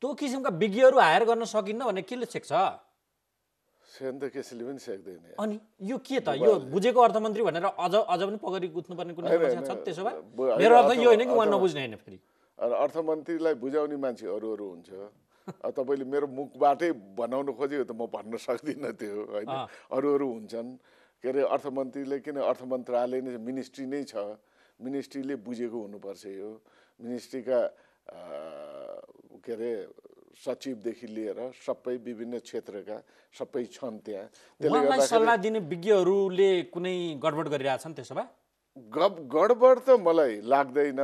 त्यो किसिमका विज्ञहरू हायर गर्न सकिन्न भने केले छेक्छ? केसीले पनि सक्दैन। अनि यो के त, यो बुझेको अर्थमन्त्री भनेर अझ पनि पगडी गुत्नुपर्ने कुनै समस्या छ? त्यसो भए मेरो अर्थ यो होइन कि उहाँ नबुझ्ने होइन। फेरि अर्थमन्त्रीलाई बुझाउने मान्छे अरू हुन्छ। तपाईँले मेरो मुखबाटै बनाउनु खोजेको त म भन्न सक्दिनँ त्यो होइन। अरू हुन्छन्। के अरे अर्थमन्त्रीले, किन अर्थ मन्त्रालय नै मिनिस्ट्री नै छ, मिनिस्ट्रीले बुझेको हुनुपर्छ। यो मिनिस्ट्रीका के अरे सचिवदेखि लिएर सबै विभिन्न क्षेत्रका सबै छन् त्यहाँ। त्यसले सल्लाह दिने विज्ञहरूले कुनै गडबड गरिरहेछन्? त्यसो भए गडबड त मलाई लाग्दैन।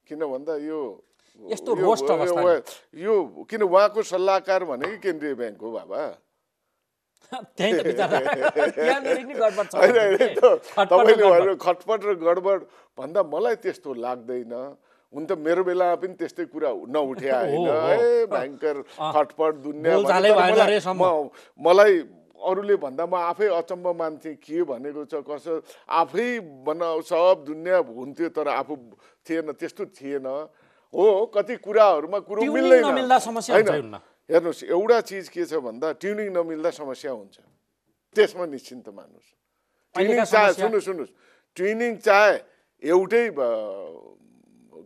किन भन्दा यो यस्तो रोस्ट अवस्था यो किन उहाँको सल्लाहकार भनेको केन्द्रीय ब्याङ्क हो बाबा। तपाईँले खटपट र गडबड भन्दा मलाई त्यस्तो लाग्दैन। हुन त मेरो बेलामा पनि त्यस्तै कुरा नउठे होइन, भयङ्कर खटपट दुनियाँ। मलाई अरूले भन्दा म आफै अचम्म मान्थेँ के भनेको छ कसो, आफै सब दुनियाँ हुन्थ्यो तर आफू थिएन, त्यस्तो थिएन हो। कति कुराहरूमा कुरो मिल्दैन। हेर्नुहोस्, एउटा चिज के छ भन्दा ट्युनिङ नमिल्दा समस्या हुन्छ, त्यसमा निश्चिन्त मान्नुहोस्। ट्युनिङ चाहे सुन्नुहोस्, ट्युनिङ चाहे एउटै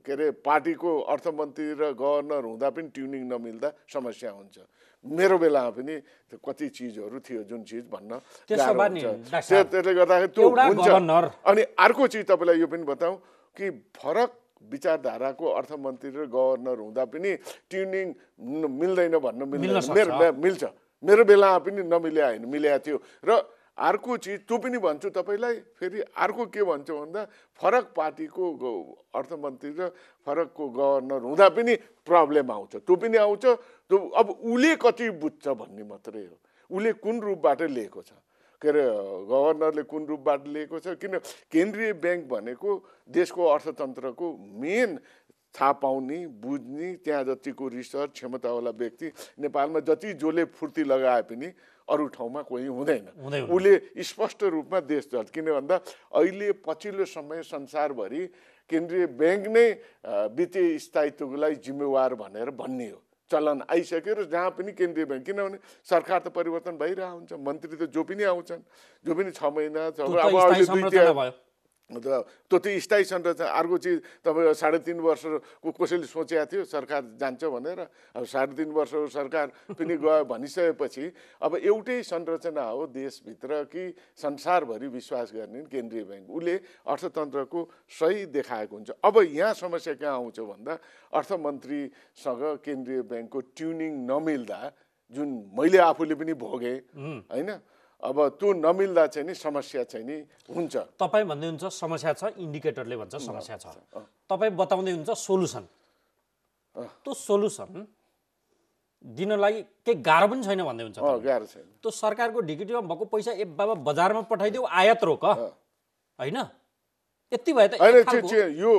के अरे पार्टीको अर्थमन्त्री र गभर्नर हुँदा पनि ट्युनिङ नमिल्दा समस्या हुन्छ। मेरो बेलामा पनि कति चिजहरू थियो जुन चिज भन्न गाह्रो हुन्छ। त्यसले गर्दाखेरि त्यो हुन्छ। अनि अर्को चिज तपाईँलाई यो पनि बताऊँ कि फरक विचारधाराको अर्थमन्त्री र गभर्नर हुँदा पनि ट्युनिङ मिल्दैन भन्न मिल्छ। मेरो बेलामा पनि नमिल्या होइन, मिल्या थियो। र अर्को चिज त्यो पनि भन्छु तपाईँलाई, फेरि अर्को के भन्छु भन्दा फरक पार्टीको अर्थमन्त्री र फरकको गभर्नर हुँदा पनि प्रब्लम आउँछ। त्यो पनि आउँछ। त्यो अब उसले कति बुझ्छ भन्ने मात्रै हो, उसले कुन रूपबाट लिएको छ। के अरे गभर्नरले कुन रूपबाट लिएको छ। किन केन्द्रीय ब्याङ्क भनेको देशको अर्थतन्त्रको मेन थाहा पाउने, बुझ्ने, त्यहाँ जतिको रिसर्च क्षमतावाला व्यक्ति नेपालमा जति जसले फुर्ती लगाए पनि अरू ठाउँमा कोही हुँदैन। उसले स्पष्ट रूपमा देश चल्छ। किन भन्दा अहिले पछिल्लो समय संसारभरि केन्द्रीय ब्याङ्क नै वित्तीय स्थायित्वको लागि जिम्मेवार भनेर भन्ने हो, चलन आइसक्यो। र जहाँ पनि केन्द्रीय ब्याङ्क, किनभने सरकार त परिवर्तन भइरहेको हुन्छ, मन्त्री त जो पनि आउँछन्, जो पनि 6 महिना त्यो स्थायी संरचना। अर्को चिज तपाईँ 3.5 वर्षको कसैले सोचेको थियो सरकार जान्छ भनेर, अब 3.5 वर्षको सरकार पनि गयो भनिसकेपछि अब एउटै संरचना हो देशभित्र कि संसारभरि विश्वास गर्ने केन्द्रीय ब्याङ्क, उसले अर्थतन्त्रको सही देखाएको हुन्छ। अब यहाँ समस्या कहाँ आउँछ भन्दा अर्थमन्त्रीसँग केन्द्रीय ब्याङ्कको ट्युनिङ नमिल्दा, जुन मैले आफूले पनि भोगेँ होइन, अब त्यो नमिल्दा चाहिँ नि समस्या चाहिँ नि हुन्छ। तपाईँ भन्दै हुन्छ समस्या छ, इन्डिकेटरले भन्छ समस्या छ, तपाईँ बताउँदै हुन्छ सोलुसन। त्यो सोलुसन दिनलाई केही गाह्रो पनि छैन भन्दै हुन्छ। गाह्रो छैन। त्यो सरकारको ढिकिटीमा भएको पैसा ए बाबा बजारमा पठाइदेऊ, आयात रोक होइन, यति भए त यो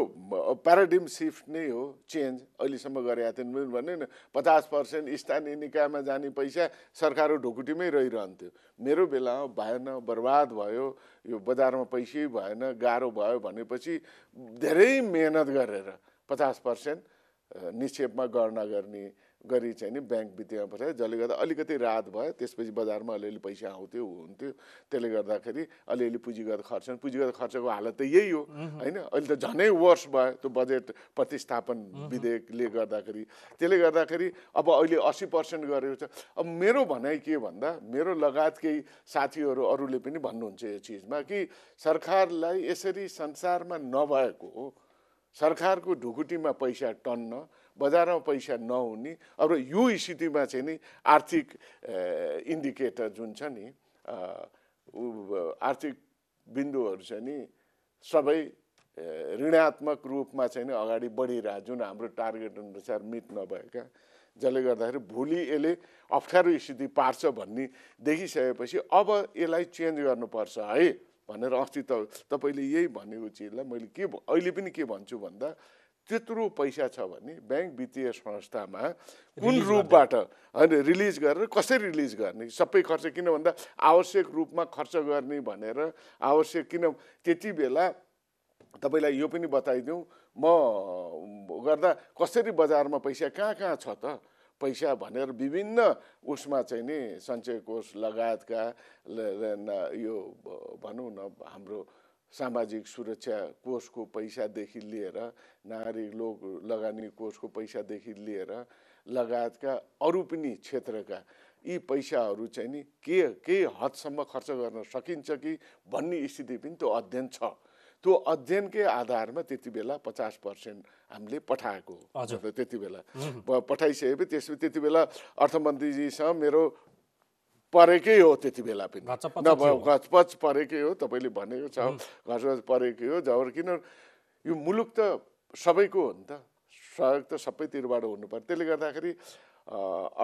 प्याराडिम सिफ्ट नै हो, चेन्ज अहिलेसम्म गरेका थिएन भने 50% स्थानीय निकायमा जाने पैसा सरकारको ढुकुटीमै रहिरहन्थ्यो। मेरो बेलामा भएन, बर्बाद भयो, यो बजारमा पैसै भएन, गाह्रो भयो भनेपछि धेरै मेहनत गरेर 50% निक्षेपमा गणना गरी चाहिँ नि ब्याङ्क वित्तीयमा पठायो, जसले गर्दा अलिकति राहत भयो। त्यसपछि बजारमा अलिअलि पैसा आउँथ्यो हुन्थ्यो, त्यसले गर्दाखेरि अलिअलि पुँजीगत खर्चको हालत त यही हो होइन। अहिले त झनै वर्स भयो त्यो बजेट प्रतिस्थापन विधेयकले गर्दाखेरि। त्यसले गर्दाखेरि अब अहिले 80% गरेको छ। अब मेरो भनाइ के भन्दा, मेरो लगायत केही साथीहरू अरूले पनि भन्नुहुन्छ यो चिजमा कि सरकारलाई यसरी संसारमा नभएको हो, सरकारको ढुकुटीमा पैसा टन्न, बजारमा पैसा नहुने, अब यो स्थितिमा चाहिँ नि आर्थिक इन्डिकेटर जुन छ नि, आर्थिक बिन्दुहरू चाहिँ नि सबै ऋणात्मक रूपमा चाहिँ नि अगाडि बढिरह, जुन हाम्रो टार्गेट अनुसार मिट नभएका, जसले गर्दाखेरि भोलि यसले अप्ठ्यारो स्थिति पार्छ भन्ने देखिसकेपछि अब यसलाई चेन्ज गर्नुपर्छ है भनेर अस्ति तपाईँले यही भनेको चिजलाई मैले अहिले पनि के भन्छु भन्दा, त्यत्रो पैसा छ भने ब्याङ्क वित्तीय संस्थामा कुन रूपबाट होइन रिलिज गरेर कसरी रिलिज गर्ने, सबै खर्च, किन भन्दा आवश्यक रूपमा खर्च गर्ने भनेर आवश्यक, किन त्यति बेला तपाईँलाई यो पनि बताइदिउँ म गर्दा कसरी बजारमा पैसा कहाँ छ त पैसा भनेर विभिन्न उसमा चाहिँ नि सञ्चय कोष लगायतका यो भनौँ न हाम्रो सामाजिक सुरक्षा कोषको पैसादेखि लिएर नागरिक लोक लगानी कोषको पैसादेखि लिएर लगायतका अरू पनि क्षेत्रका यी पैसाहरू चाहिँ नि के हदसम्म खर्च गर्न सकिन्छ कि भन्ने स्थिति पनि त्यो अध्ययन छ। त्यो अध्ययनकै आधारमा त्यति बेला 50% हामीले पठाएको हो। त्यति बेला पठाइसकेपछि त्यसपछि त्यति बेला अर्थमन्त्रीजीसँग मेरो परेकै हो, त्यति बेला पनि घचपच परेकै हो, तपाईँले भनेको छ घचपच परेकै हो। जब किन यो मुलुक त सबैको हो नि त, सहयोग त सबैतिरबाट हुनुपर्छ। त्यसले गर्दाखेरि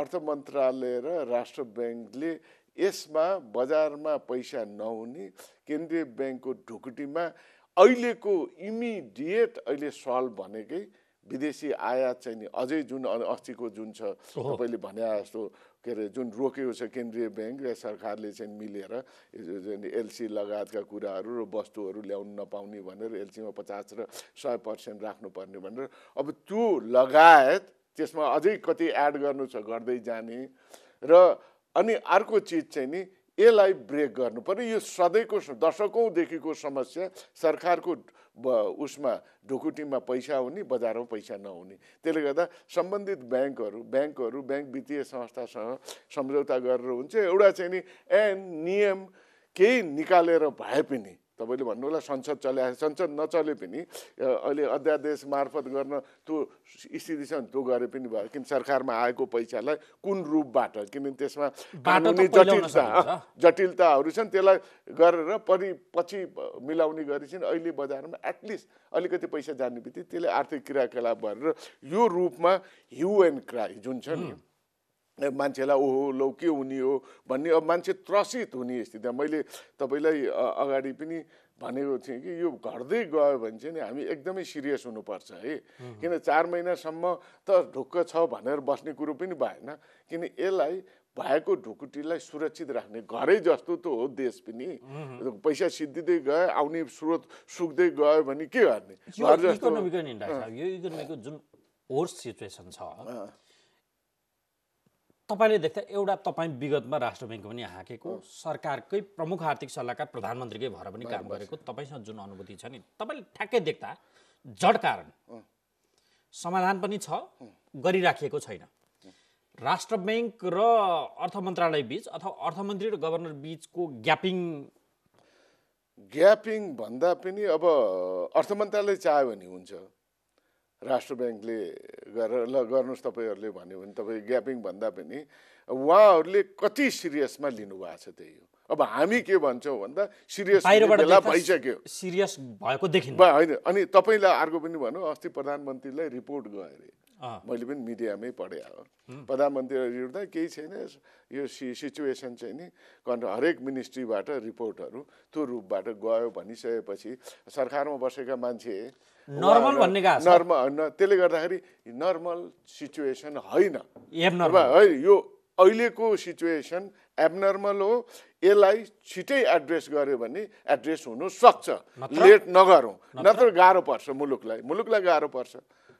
अर्थ मन्त्रालय र राष्ट्र ब्याङ्कले यसमा बजारमा पैसा नहुने केन्द्रीय ब्याङ्कको ढुकुटीमा अहिलेको इमिडिएट अहिले सल्भ भनेकै विदेशी आयात चाहिँ नि अझै जुन अस्तिको जुन छ तपाईँले भने जस्तो के अरे जुन रोकेको छ केन्द्रीय ब्याङ्क र सरकारले चाहिँ मिलेर एलसी लगायतका कुराहरू र वस्तुहरू ल्याउन नपाउने भनेर एलसीमा 50 र 100% राख्नुपर्ने भनेर, अब त्यो लगायत त्यसमा अझै कति एड गर्नु छ गर्दै जाने र अनि अर्को चिज चाहिँ नि यसलाई ब्रेक गर्नु पर्यो। यो सधैँको दशकौँदेखिको समस्या सरकारको उसमा ढुकुटीमा पैसा हुने, बजारमा पैसा नहुने। त्यसले गर्दा सम्बन्धित ब्याङ्क वित्तीय संस्थासँग सम्झौता गरेर हुन्छ। एउटा चाहिँ नि नियम केही निकालेर भए पनि तपाईँले भन्नु होला संसद चले, संसद नचले पनि अहिले अध्यादेश मार्फत गर्न त्यो स्थिति छ, त्यो गरे पनि भयो। किन सरकारमा आएको पैसालाई कुन रूपबाट, किनभने त्यसमा कानुनी जटिलताहरू छन्, त्यसलाई गरेर पछि मिलाउने गरिछन्। अहिले बजारमा एटलिस्ट अलिकति पैसा जाने बित्तिकै त्यसले आर्थिक क्रियाकलाप गरेर यो रूपमा ह्यू एन्ड क्राई जुन छ नि मान्छेलाई ओहो लौ के हुने हो भन्ने, अब मान्छे त्रसित हुने स्थिति। मैले तपाईँलाई अगाडि पनि भनेको थिएँ कि यो घट्दै गयो भने चाहिँ नि हामी एकदमै सिरियस हुनुपर्छ है। किन 4 महिनासम्म त ढुक्क छ भनेर बस्ने कुरो पनि भएन, किन यसलाई भएको ढुकुटीलाई सुरक्षित राख्ने घरै जस्तो त हो देश पनि। पैसा सिद्धिँदै गयो, आउने स्रोत सुक्दै गयो भने के गर्ने? यो इकोनोमीको जुन वर्स्ट सिचुएसन छ, तपाईँले देख्दा एउटा तपाईँ विगतमा राष्ट्र ब्याङ्कको पनि हाकेको सरकारकै प्रमुख आर्थिक सल्लाहकार प्रधानमन्त्रीकै भएर पनि काम गरेको तपाईँसँग जुन अनुभूति छ नि तपाईँले ठ्याक्कै देख्दा जड कारण समाधान पनि छ गरिराखिएको छैन राष्ट्र ब्याङ्क र अर्थ मन्त्रालय बीच अथवा अर्थमन्त्री र गभर्नर बीचको ग्यापिङ भन्दा पनि अब अर्थ मन्त्रालय चाह्यो भने हुन्छ राष्ट्र ब्याङ्कले गर्नुहोस् तपाईँहरूले भन्यो भने तपाईँ ग्यापिङ भन्दा पनि उहाँहरूले कति सिरियसमा लिनुभएको छ त्यही हो अब हामी के भन्छौँ भन्दा सिरियस बेला भइसक्यो सिरियस भएको देखिन्छ होइन अनि तपाईँलाई अर्को पनि भनौँ अस्ति प्रधानमन्त्रीलाई रिपोर्ट गयो अरे मैले पनि मिडियामै पढे हो प्रधानमन्त्रीलाई रिपोर्ट केही छैन यो सिचुएसन चाहिँ नि हरेक मिनिस्ट्रीबाट रिपोर्टहरू त्यो रूपबाट गयो भनिसकेपछि सरकारमा बसेका मान्छे नर्मल भन्ने नर्मल त्यसले गर्दाखेरि नर्मल सिचुएसन होइन यो अहिलेको सिचुएसन एबनर्मल हो यसलाई छिटै एड्रेस गर्यो भने एड्रेस हुनु सक्छ लेट नगरौँ नत्र गाह्रो पर्छ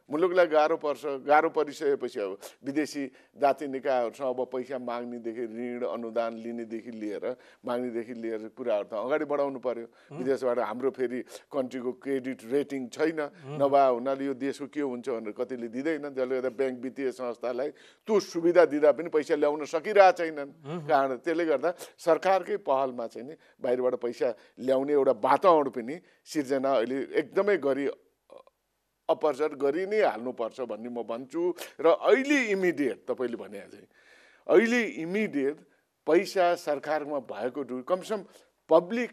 मुलुकलाई गाह्रो परिसकेपछि अब विदेशी जाति निकायहरूसँग अब पैसा माग्नेदेखि ऋण अनुदान लिनेदेखि लिएर कुराहरू त अगाडि बढाउनु पर्यो विदेशबाट हाम्रो फेरि कन्ट्रीको क्रेडिट रेटिङ छैन नभए हुनाले यो देशको के हुन्छ भनेर कतिले दिँदैन त्यसले गर्दा ब्याङ्क वित्तीय संस्थालाई त्यो सुविधा दिँदा पनि पैसा ल्याउन सकिरहेको छैनन् कारण त्यसले गर्दा सरकारकै पहलमा चाहिँ नि बाहिरबाट पैसा ल्याउने एउटा वातावरण पनि सिर्जना अहिले एकदमै अपरचर गरि नै हाल्नुपर्छ भन्ने म भन्छु र अहिले इमिडिएट तपाईँले भने चाहिँ अहिले इमिडिएट पैसा सरकारमा भएको कमसेकम पब्लिक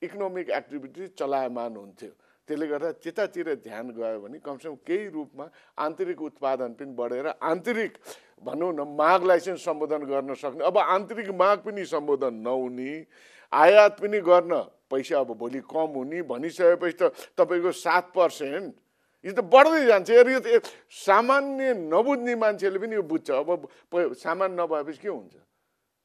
इकोनोमिक एक्टिभिटी चलायमान हुन्थ्यो त्यसले गर्दा त्यतातिर ध्यान गयो भने कमसेकम केही रूपमा आन्तरिक उत्पादन पनि बढेर आन्तरिक भनौँ न मागलाई चाहिँ सम्बोधन गर्न सक्ने अब आन्तरिक माग पनि सम्बोधन नहुने आयात पनि गर्न पैसा अब भोलि कम हुने भनिसकेपछि त तपाईँको 7% यो त बढ्दै जान्छ यो सामान्य नबुझ्ने मान्छेले पनि यो बुझ्छ अब सामान नभएपछि के हुन्छ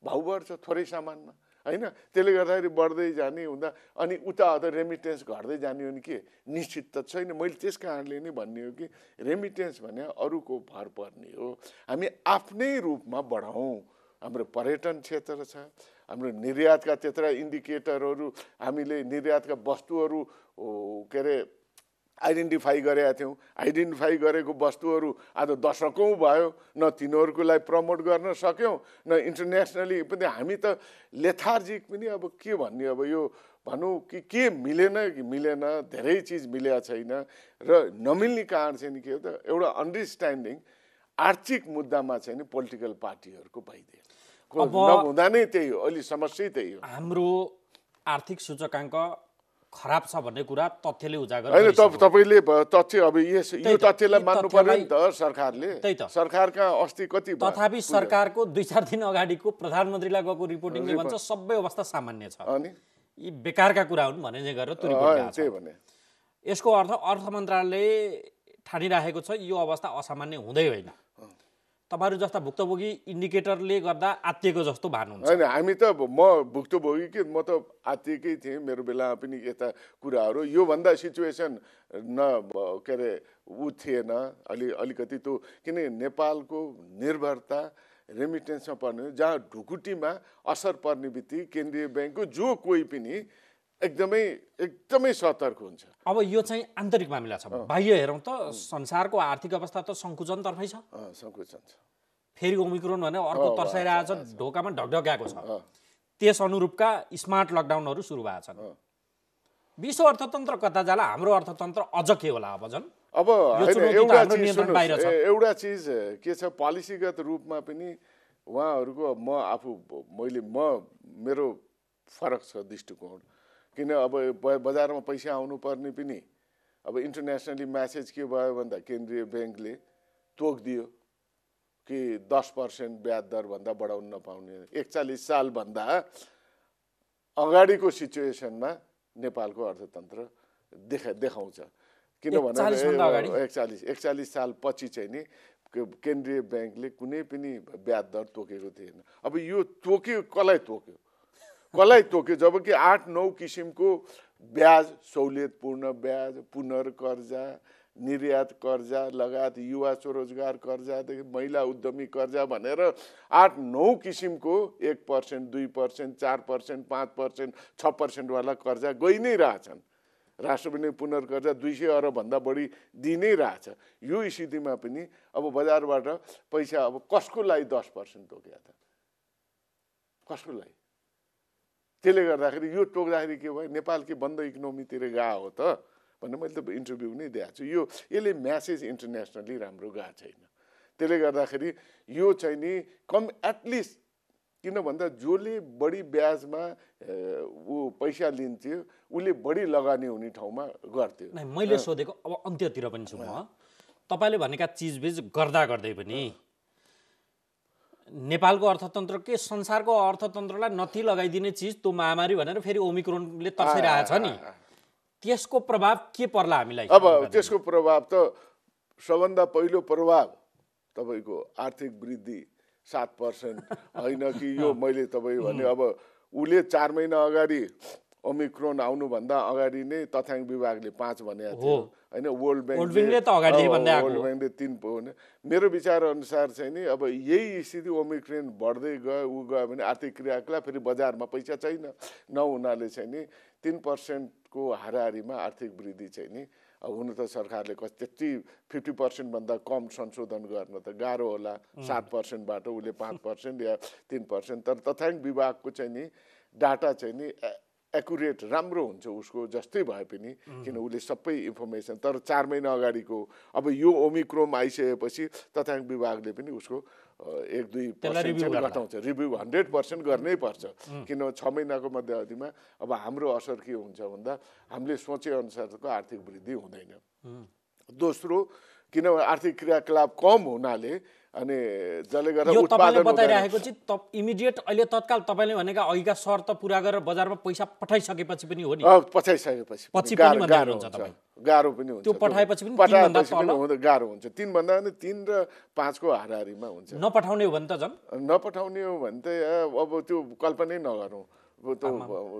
भाउ बढ्छ थोरै सामानमा होइन त्यसले गर्दाखेरि बढ्दै जाने हुँदा अनि उता रेमिटेन्स घट्दै जाने हो भने के निश्चित त छैन मैले त्यस कारणले नै भन्ने हो कि रेमिटेन्स भने अरूको भर पर्ने हो हामी आफ्नै रूपमा बढाउँ हाम्रो पर्यटन क्षेत्र छ हाम्रो निर्यातका त्यत्र इन्डिकेटरहरू हामीले निर्यातका वस्तुहरू के अरे आइडेन्टिफाई गरेका थियौँ आइडेन्टिफाई गरेको वस्तुहरू आज दशकौँ भयो न तिनीहरूकोलाई प्रमोट गर्न सक्यौँ न इन्टरनेसनली पनि हामी त लेथार्जिक पनि अब के भन्ने अब यो भनौँ कि के मिलेन धेरै चिज मिलेको छैन र नमिल्ने कारण चाहिँ के हो त एउटा अन्डरस्ट्यान्डिङ आर्थिक मुद्दामा चाहिँ नि पोलिटिकल पार्टीहरूको भइदियो नहुँदा नै त्यही हो अहिले समस्या त्यही हो हाम्रो आर्थिक सूचकाङ्क खराब छ भन्ने कुरा तथ्यले उजागर होइन तपाईँले तथ्य अब यो तथ्यलाई मान्नु पर्यो नि त सरकारले सरकारका अस्ति कति तथापि सरकारको 2-4 दिन अगाडिको प्रधानमन्त्रीलाई गएको रिपोर्टिङले भन्छ सबै अवस्था सामान्य छ अनि यी बेकारका कुरा हुन् भने चाहिँ गरेर त्यो रिपोर्ट त्यही भने यसको अर्थ मन्त्रालयले ठानिराखेको छ यो अवस्था असामान्य हुँदै होइन तपाईहरु जस्ता भुक्तभोगी इन्डिकेटरले गर्दा आत्तिएको जस्तो भानुहुन्छ हैन हामी त म भुक्तभोगी के म त आत्तिएकै थिएँ मेरो बेलामा पनि यता कुराहरू यो भन्दा सिचुएसन के अरे उ थिएन अलिकति त्यो किन नेपालको निर्भरता रेमिटेन्समा पर्ने जहाँ ढुकुटीमा असर पर्ने बित्तिकै केन्द्रीय ब्याङ्कको जो कोही पनि एकदमै सतर्क हुन्छ अब यो चाहिँ आन्तरिक मामिला छ बाह्य हेरौँ त संसारको आर्थिक अवस्था त संकुचन तर्फै छ संकुचन छ फेरि ओमिक्रोन भने अर्को तर्साइरहेको छ ढोकामा ढकढक्याएको छ त्यस अनुरूपका स्मार्ट लकडाउनहरू सुरु भएको छन् विश्व अर्थतन्त्र कता जाला हाम्रो अर्थतन्त्र अझ के होला अब झन् अब एउटा चिज के छ पोलिसीगत रूपमा पनि उहाँहरूको मेरो फरक छ दृष्टिकोण किन अब बजारमा पैसा आउनु पर्ने पनि अब इन्टरनेसनली म्यासेज के भयो भन्दा केन्द्रीय ब्याङ्कले तोकिदियो कि 10% ब्याज दर भन्दा बढाउन नपाउने 41 सालभन्दा अगाडिको सिचुएसनमा नेपालको अर्थतन्त्र देखाउँछ किनभने 41 साल पछि चाहिँ नि केन्द्रीय ब्याङ्कले कुनै पनि ब्याज दर तोकेको थिएन अब यो कसलाई तोक्यो जबकि 8-9 किसिमको ब्याज सहुलियतपूर्ण ब्याज पुनर्कर्जा निर्यात कर्जा लगायत युवा स्वरोजगार कर्जादेखि महिला उद्यमी कर्जा भनेर 8-9 किसिमको 1%, 2%, 4%, 5%, 6% वाला कर्जा गइ नै रहेछन्। राष्ट्रपति पुनर्कर्जा 200 अरबभन्दा बढी दिइ नै रहेछ। यो स्थितिमा पनि अब बजारबाट पैसा अब कसको लागि 10% तोक्या त, कसको लागि? त्यसले गर्दाखेरि यो टोक्दाखेरि के भयो, नेपाल के बन्द इकोनोमीतिर गएको हो त भन्ने मैले त इन्टरभ्यू नै दिएको छु। यसले म्यासेज इन्टरनेसनली राम्रो गएको छैन। त्यसले गर्दाखेरि यो चाहिँ नि कम एटलिस्ट, किन भन्दा जसले बढी ब्याजमा ऊ पैसा लिन्थ्यो उसले बढी लगानी हुने ठाउँमा गर्थ्यो। मैले सोधेको अब अन्त्यतिर पनि छु म, तपाईँले भनेका चिजबिज गर्दा गर्दै पनि नेपालको अर्थतन्त्र के संसारको अर्थतन्त्रलाई नथी लगाइदिने चिज त्यो महामारी भनेर फेरि ओमिक्रोनले तर्साइरहेछ नि, त्यसको प्रभाव के पर्ला हामीलाई? अब त्यसको प्रभाव त सबभन्दा पहिलो प्रभाव तपाईँको आर्थिक वृद्धि 7% होइन कि यो मैले तपाईँ भने अब उसले 4 महिना अगाडि ओमिक्रोन आउनुभन्दा अगाडि नै तथ्याङ्क विभागले 5 भनेको थियो होइन, वर्ल्ड ब्याङ्कले त अगाडि भन्दै आएको, वर्ल्ड ब्याङ्कले 3 पो भने। मेरो विचार अनुसार चाहिँ नि अब यही स्थिति ओमिक्रोन बढ्दै गयो गयो भने आर्थिक क्रियाकलाप फेरि बजारमा पैसा छैन नहुनाले चाहिँ नि 3% को हाराहारीमा आर्थिक वृद्धि चाहिँ नि अब हुन त सरकारले त्यति 50% भन्दा कम संशोधन गर्न त गाह्रो होला। 7% बाट उसले 5% या 3%, तर तथ्याङ्क विभागको चाहिँ नि डाटा चाहिँ नि एकुरेट राम्रो हुन्छ उसको जस्तै भए पनि, किन उसले सबै इन्फर्मेसन। तर 4 महिना अगाडिको अब यो ओमिक्रोन आइसकेपछि तथ्याङ्क विभागले पनि उसको 1-2% घटाउँछ, रिभ्यू 100% गर्नै पर्छ। किन 6 महिनाको मध्यावधिमा अब हाम्रो असर के हुन्छ भन्दा हामीले सोचे अनुसारको आर्थिक वृद्धि हुँदैन। दोस्रो, किन आर्थिक क्रियाकलाप कम हुनाले अनि जसले गर्दा उत्पादन बताइरहेको चाहिँ इमिडिएट अहिले तत्काल तपाईँले भनेका अघिका शर्त पुरा गरेर बजारमा पैसा पठाइसकेपछि पनि हो नि, पठाइसकेपछि गाह्रो हुन्छ, गाह्रो पनि हुन्छ। त्यो पठाएपछि पनि गाह्रो हुन्छ। 3 भन्दा पनि 3 र 5 को हाराहारीमा हुन्छ। नपठाउने हो भने त झन् नपठाउने हो भने त अब त्यो कल्पनै नगरौँ।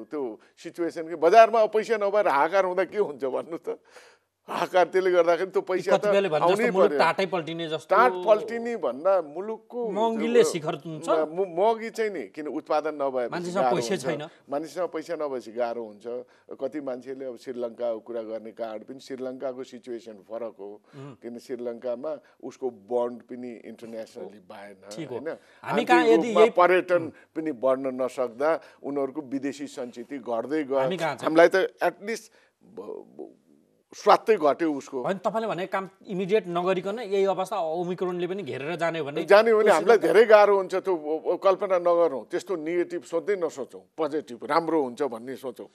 त्यो सिचुएसन कि बजारमा पैसा नभएर हाहाकार हुँदा के हुन्छ भन्नु त, हाहाकार। त्यसले गर्दाखेरि त्यो पैसा त आउनै पर्यो। टाटै पल्टिने जस्तो, टाट पल्टिने भन्दा मुलुकको महँगीले शिखर हुन्छ। महँगी चाहिँ नि किन उत्पादन नभए मान्छेसँग पैसा छैन, मान्छेसँग पैसा नभएपछि गाह्रो हुन्छ। कति मान्छेले अब श्रीलङ्काको कुरा गर्ने कारण पनि श्रीलङ्काको सिचुएसन फरक हो, किन श्रीलङ्कामा उसको बन्ड पनि इन्टरनेसनली भएन होइन, पर्यटन पनि बढ्न नसक्दा उनीहरूको विदेशी सञ्चित घट्दै गयो। हामीलाई त एटलिस्ट स्वास्थ्य घट्यो उसको। होइन, तपाईँले भने काम इमिडिएट नगरिकन यही अवस्था ओमिक्रोनले पनि घेरेर जाने भने हामीलाई धेरै गाह्रो हुन्छ। त्यो कल्पना नगरौँ, त्यस्तो नेगेटिभ सोच्दै नसोचौँ, पोजिटिभ राम्रो हुन्छ भन्ने सोचौँ।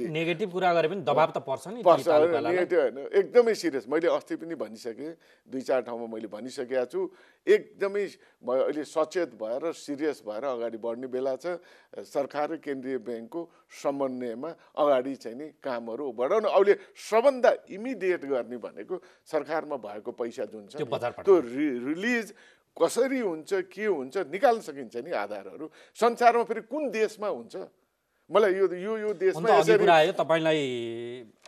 नेगेटिभ कुरा गरे पनि दबाब त पर्छ नि, पर्छ। नेगेटिभ होइन, एकदमै सिरियस। मैले अस्ति पनि भनिसकेँ, 2-4 ठाउँमा मैले भनिसकेको छु। एकदमै अहिले सचेत भएर सिरियस भएर अगाडि बढ्ने बेला छ। सरकार र केन्द्रीय ब्याङ्कको समन्वयमा अगाडि चाहिँ नि कामहरू बढाउन। अहिले सबभन्दा इमिडिएट गर्ने भनेको सरकारमा भएको पैसा जुन छ त्यो रिलिज कसरी हुन्छ, के हुन्छ, निकाल्न सकिन्छ नि आधारहरू। संसारमा फेरि कुन देशमा हुन्छ? मलाई यो देशमा यसरी आयो। तपाईँलाई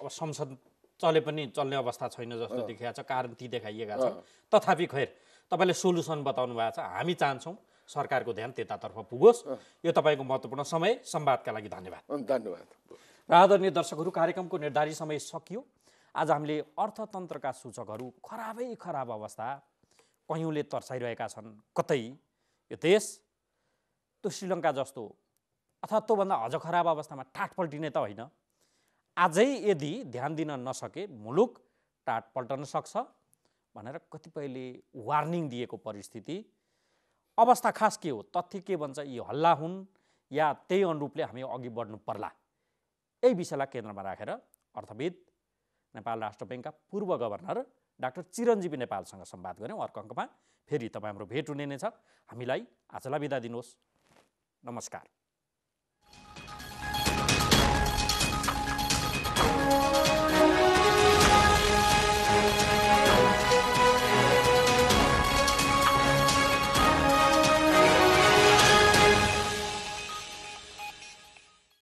अब संसद चले पनि चल्ने अवस्था छैन जस्तो देखिएको छ, कारण ती देखाइएका छन्। तथापि खैर तपाईँले सोलुसन बताउनु भएको छ। हामी चाहन्छौँ सरकारको ध्यान त्यतातर्फ पुगोस्। यो तपाईँको महत्त्वपूर्ण समय संवादका लागि धन्यवाद। धन्यवाद। आदरणीय दर्शकहरू, कार्यक्रमको निर्धारित समय सकियो। आज हामीले अर्थतन्त्रका सूचकहरू खराब अवस्था कयौँले तर्साइरहेका छन्। कतै यो देश त्यो श्रीलङ्का जस्तो अथवा त्योभन्दा अझ खराब अवस्थामा टाट पल्टिने त होइन। आजै यदि ध्यान दिन नसके मुलुक टाट पल्टन सक्छ भनेर कतिपयले वार्निङ दिएको परिस्थिति अवस्था खास के हो, तथ्य के भन्छ, यो हल्ला हुन् या त्यही अनुरूपले हामी अघि बढ्नु पर्ला, यही विषयलाई केन्द्रमा राखेर अर्थविद, नेपाल राष्ट्र ब्याङ्कका पूर्व गभर्नर डाक्टर चिरञ्जीवी नेपालसँग संवाद गऱ्यौँ। अर्को अङ्कमा फेरि तपाईँ हाम्रो भेट हुने नै छ। हामीलाई आजलाई बिदा दिनुहोस्। नमस्कार।